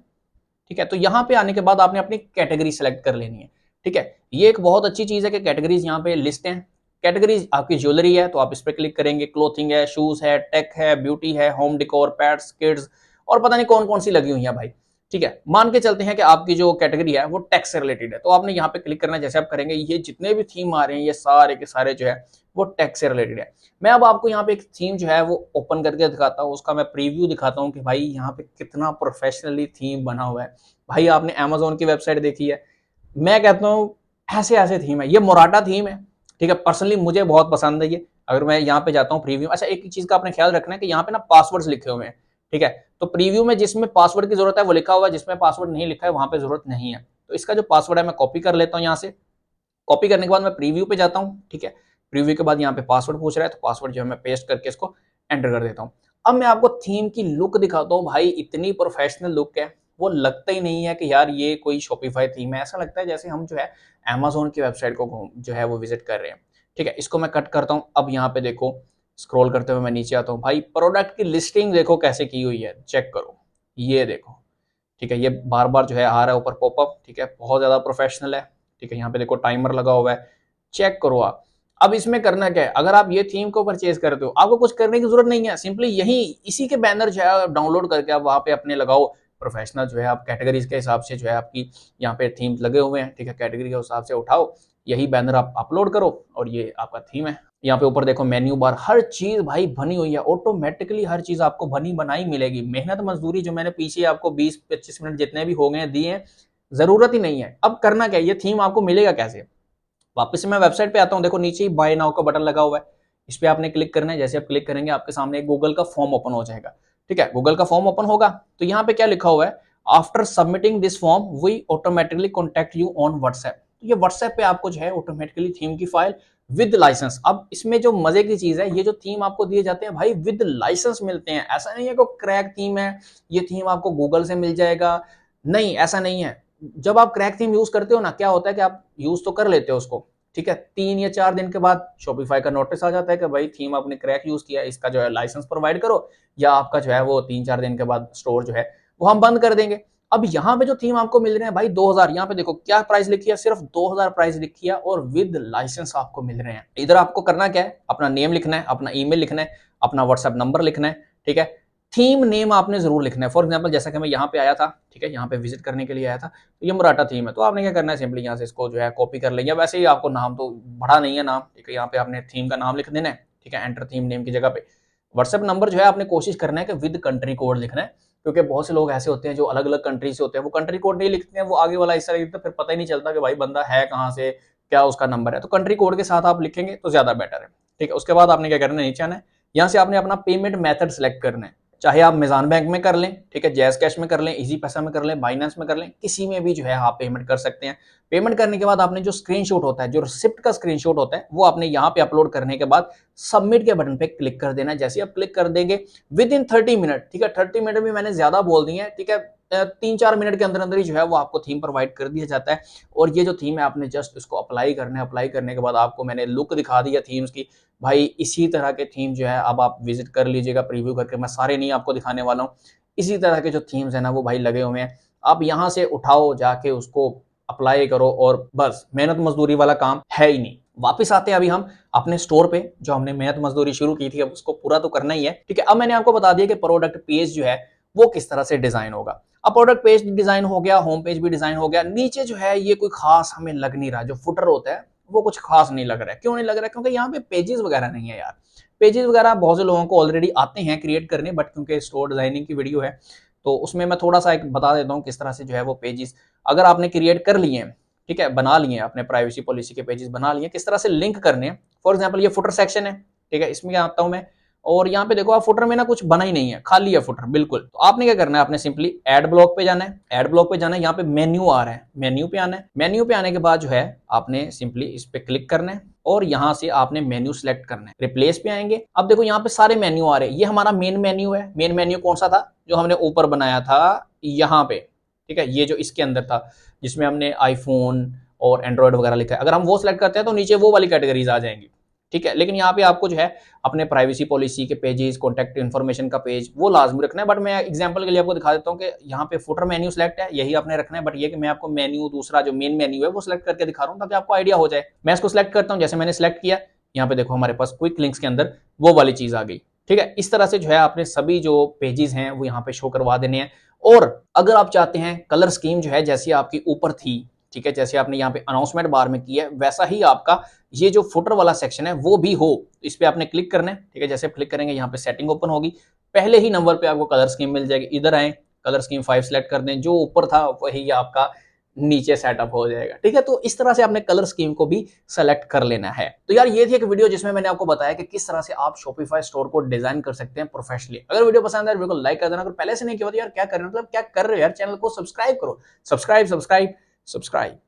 ठीक है, तो यहाँ पे आने के बाद आपने अपनी कैटेगरी सेलेक्ट कर लेनी है। ठीक है, ये एक बहुत अच्छी चीज है कि कैटेगरीज यहाँ पे लिस्ट हैं। कैटेगरीज आपकी ज्वेलरी है तो आप इस पे क्लिक करेंगे, क्लोथिंग है, शूज है, टेक है, ब्यूटी है, होम डिकोर, पेट्स, किड्स, और पता नहीं कौन कौन सी लगी हुई है भाई। ठीक है, मान के चलते हैं कि आपकी जो कैटेगरी है वो टेक से रिलेटेड है, तो आपने यहाँ पे क्लिक करना है। जैसे आप करेंगे ये जितने भी थीम आ रहे हैं ये सारे के सारे जो है वो टेक से रिलेटेड है। मैं अब आपको यहाँ पे एक थीम जो है वो ओपन करके दिखाता हूँ, उसका मैं प्रीव्यू दिखाता हूँ कि भाई यहाँ पे कितना प्रोफेशनली थीम बना हुआ है। भाई आपने अमेजोन की वेबसाइट देखी है, मैं कहता हूँ ऐसे ऐसे थीम है। ये मोराटा थीम है। ठीक है, पर्सनली मुझे बहुत पसंद है ये। अगर मैं यहाँ पे जाता हूँ प्रीव्यू, अच्छा एक चीज का आपने ख्याल रखना है कि यहाँ पे ना पासवर्ड्स लिखे हुए हैं। ठीक है, तो प्रीव्यू में जिसमें पासवर्ड की जरूरत है वो लिखा हुआ है, जिसमें पासवर्ड नहीं लिखा है वहां पे जरूरत नहीं है। तो इसका जो पासवर्ड है मैं कॉपी कर लेता हूँ यहाँ से। कॉपी करने के बाद मैं प्रीव्यू पे जाता हूँ। ठीक है, प्रीव्यू के बाद यहाँ पे पासवर्ड पूछ रहा है, तो पासवर्ड जो है मैं पेस्ट करके इसको एंटर कर देता हूँ। अब मैं आपको थीम की लुक दिखाता हूँ। भाई इतनी प्रोफेशनल लुक है, वो लगता ही नहीं है कि यार ये कोई शॉपिफाई थीम है। ऐसा लगता है जैसे हम जो है अमेजोन की वेबसाइट को जो है वो विजिट कर रहे हैं। ठीक है, इसको मैं कट करता हूँ। अब यहाँ पे देखो स्क्रॉल करते हुए मैं नीचे आता हूँ, भाई प्रोडक्ट की लिस्टिंग देखो कैसे की हुई है, चेक करो, ये देखो। ठीक है, ये बार बार जो है आ रहा है ऊपर पॉपअप। ठीक है, बहुत ज्यादा प्रोफेशनल है। ठीक है, यहाँ पे देखो टाइमर लगा हुआ है, चेक करो आप। अब इसमें करना क्या है, अगर आप ये थीम को परचेज करते हो आपको कुछ करने की जरूरत नहीं है। सिंपली यही इसी के बैनर जो है डाउनलोड करके आप वहां पे अपने लगाओ। प्रोफेशनल जो है आप कैटेगरीज के हिसाब से जो है आपकी यहाँ पे थीम लगे हुए हैं। ठीक है, कैटेगरी के हिसाब से उठाओ, यही बैनर आप अपलोड करो और ये आपका थीम है। यहाँ पे ऊपर देखो मेन्यू बार, हर चीज भाई बनी हुई है ऑटोमेटिकली, हर चीज आपको बनी बनाई मिलेगी। मेहनत मजदूरी जो मैंने पीछे आपको 20-25 मिनट जितने भी हो गए दिए हैं, जरूरत ही नहीं है। अब करना क्या है, ये थीम आपको मिलेगा कैसे। वापस से मैं वेबसाइट पे आता हूँ, देखो नीचे ही बाय नाउ का बटन लगा हुआ है, इस पे आपने क्लिक करना है। जैसे आप क्लिक करेंगे आपके सामने एक गूगल का फॉर्म ओपन हो जाएगा। ठीक है, गूगल का फॉर्म ओपन होगा तो यहाँ पे क्या लिखा हुआ है, after submitting this form we automatically contact you on WhatsApp. तो ये व्हाट्सएप पे आपको जो है ऑटोमेटिकली थीम की फाइल विद लाइसेंस। अब इसमें जो मजे की चीज है, ये जो थीम आपको दिए जाते हैं भाई विद लाइसेंस मिलते हैं। ऐसा नहीं है कि क्रैक थीम है, ये थीम आपको गूगल से मिल जाएगा, नहीं ऐसा नहीं है। जब आप क्रैक थीम यूज करते हो ना, क्या होता है कि आप यूज तो कर लेते हो उसको, ठीक है, 3 या 4 दिन के बाद शॉपिफाई का नोटिस आ जाता है कि भाई थीम आपने क्रैक यूज किया, इसका जो है लाइसेंस प्रोवाइड करो, या आपका जो है वो 3-4 दिन के बाद स्टोर जो है वो हम बंद कर देंगे। अब यहाँ पे जो थीम आपको मिल रहे हैं भाई 2000, यहाँ पे देखो क्या प्राइस लिखी है, सिर्फ 2000 प्राइस लिखी है और विद लाइसेंस आपको मिल रहे हैं। इधर आपको करना क्या है, अपना नेम लिखना है, अपना ईमेल लिखना है, अपना व्हाट्सएप नंबर लिखना है, ठीक है। थीम नेम आपने जरूर लिखना है। फॉर एग्जांपल जैसा कि मैं यहाँ पे आया था, ठीक है, यहाँ पे विजिट करने के लिए आया था, तो ये मराठा थीम है, तो आपने क्या करना है, सिंपली यहाँ से इसको जो है कॉपी कर लेंगे। वैसे ही आपको नाम तो बड़ा नहीं है नाम, ठीक है, यहाँ पे आपने थीम का नाम लिख देना है, ठीक है, एंटर थीम नेम की जगह पे। व्हाट्सएप नंबर जो है आपने कोशिश करना है कि विद कंट्री कोड लिखना है, क्योंकि बहुत से लोग ऐसे होते हैं जो अलग अलग कंट्री से होते हैं, वो कंट्री कोड नहीं लिखते हैं, वो आगे वाला हिस्सा लिखते हैं, फिर पता ही नहीं चलता कि भाई बंदा है कहाँ से, क्या उसका नंबर है। तो कंट्री कोड के साथ आप लिखेंगे तो ज्यादा बेटर है, ठीक है। उसके बाद आपने क्या करना है, नीचे आना है, यहाँ से आपने अपना पेमेंट मेथड सेलेक्ट करना है, चाहे आप मेज़ान बैंक में कर लें, ठीक है, जैज़ कैश में कर लें, इजी पैसा में कर लें, बाइनेंस में कर लें, किसी में भी जो है आप पेमेंट कर सकते हैं। पेमेंट करने के बाद आपने जो स्क्रीनशॉट होता है, जो रिसिप्ट का स्क्रीनशॉट होता है, वो आपने यहाँ पे अपलोड करने के बाद सबमिट के बटन पे क्लिक कर देना है। जैसे आप क्लिक कर देंगे विद इन 30 मिनट, ठीक है, 30 मिनट भी मैंने ज्यादा बोल दी है, ठीक है, 3-4 मिनट के अंदर अंदर ही जो है वो आपको थीम प्रोवाइड कर दिया जाता है। और ये जो थीम है आपने जस्ट इसको अप्लाई करना है, अप्लाई करने के बाद आपको मैंने लुक दिखा दिया थीम्स की। भाई इसी तरह के थीम जो है अब आप विजिट कर लीजिएगा प्रीव्यू करके, मैं सारे नहीं आपको दिखाने वाला हूँ। इसी तरह के जो थीम्स है ना वो भाई लगे हुए हैं, आप यहाँ से उठाओ जाके उसको अप्लाई करो और बस, मेहनत मजदूरी वाला काम है ही नहीं। वापस आते हैं अभी हम अपने स्टोर पे, जो हमने मेहनत मजदूरी शुरू की थी अब उसको पूरा तो करना ही है, ठीक है। अब मैंने आपको बता दिया कि प्रोडक्ट पेज जो है वो किस तरह से डिजाइन होगा। अब प्रोडक्ट पेज डिजाइन हो गया, होम पेज भी डिजाइन हो गया, नीचे जो है ये कोई खास हमें लग नहीं रहा, जो फुटर होता है वो कुछ खास नहीं लग रहा है। क्यों नहीं लग रहा है? क्योंकि यहाँ पे पेजेस वगैरह नहीं है यार। पेजेस वगैरह बहुत से लोगों को ऑलरेडी आते हैं क्रिएट करने, बट क्योंकि स्टोर डिजाइनिंग की वीडियो है तो उसमें मैं थोड़ा सा एक बता देता हूँ किस तरह से जो है वो पेजेस अगर आपने क्रिएट कर लिए हैं, ठीक है, बना लिए अपने प्राइवेसी पॉलिसी के पेजेस बना लिए, किस तरह से लिंक करने हैं। फॉर एग्जांपल ये फुटर सेक्शन है, ठीक है, इसमें आता हूं मैं, और यहाँ पे देखो आप फुटर में ना कुछ बना ही नहीं है, खाली है फुटर बिल्कुल। तो आपने क्या करना है, आपने सिंपली एड ब्लॉक पे जाना है, एड ब्लॉक पे जाना है, यहाँ पे मेन्यू आ रहा है, मेन्यू पे आना है। मेन्यू पे आने के बाद जो है आपने सिंपली इस पे क्लिक करना है और यहाँ से आपने मेन्यू सिलेक्ट करना है। रिप्लेस पे आएंगे, अब देखो यहाँ पे सारे मेन्यू आ रहे हैं, ये हमारा मेन मेन्यू है। मेन मेन्यू कौन सा था, जो हमने ऊपर बनाया था यहाँ पे, ठीक है, ये जो इसके अंदर था जिसमें हमने आईफोन और एंड्रॉइड वगैरह लिखा है, अगर हम वो सिलेक्ट करते हैं तो नीचे वो वाली कैटेगरीज आ जाएंगी, ठीक है। लेकिन यहाँ पे आपको जो है अपने प्राइवेसी पॉलिसी के पेजेस, कॉन्टैक्ट इन्फॉर्मेशन का पेज वो लाजमी रखना है। बट मैं एग्जांपल के लिए आपको दिखा देता हूँ कि यहाँ पे फुटर मेन्यू सेलेक्ट है, यही आपने रखना है। बट ये कि मैं आपको मेन्यू दूसरा जो मेन मेन्यू है वो सिलेक्ट करके दिखा रहा हूँ ताकि आपको आइडिया हो जाए। मैं इसको सिलेक्ट करता हूँ, जैसे मैंने सिलेक्ट किया, यहाँ पे देखो हमारे पास क्विक लिंक्स के अंदर वो वाली चीज आ गई, ठीक है। इस तरह से जो है आपने सभी जो पेजेस हैं वो यहाँ पे शो करवा देने हैं। और अगर आप चाहते हैं कलर स्कीम जो है जैसी आपकी ऊपर थी, ठीक है, जैसे आपने यहाँ पे अनाउंसमेंट बार में किया है वैसा ही आपका ये जो फुटर वाला सेक्शन है वो भी हो, इस पे आपने क्लिक करना है, ठीक है। जैसे क्लिक करेंगे यहाँ पे सेटिंग ओपन होगी, पहले ही नंबर पे आपको कलर स्कीम मिल जाएगी। इधर आए, कलर स्कीम 5 सेलेक्ट कर दें, जो ऊपर था वही आपका नीचे सेटअप हो जाएगा, ठीक है। तो इस तरह से आपने कलर स्कीम को भी सेलेक्ट कर लेना है। तो यार ये थी एक वीडियो जिसमें मैंने आपको बताया कि किस तरह से आप शॉपिफाई स्टोर को डिजाइन कर सकते हैं प्रोफेशनली। अगर वीडियो पसंद आए वीडियो को लाइक कर देना, अगर पहले से नहीं किया तो यार क्या कर रहे हो, मतलब क्या कर रहे हो यार, चैनल को सब्सक्राइब करो, सब्सक्राइब सब्सक्राइब सब्सक्राइब।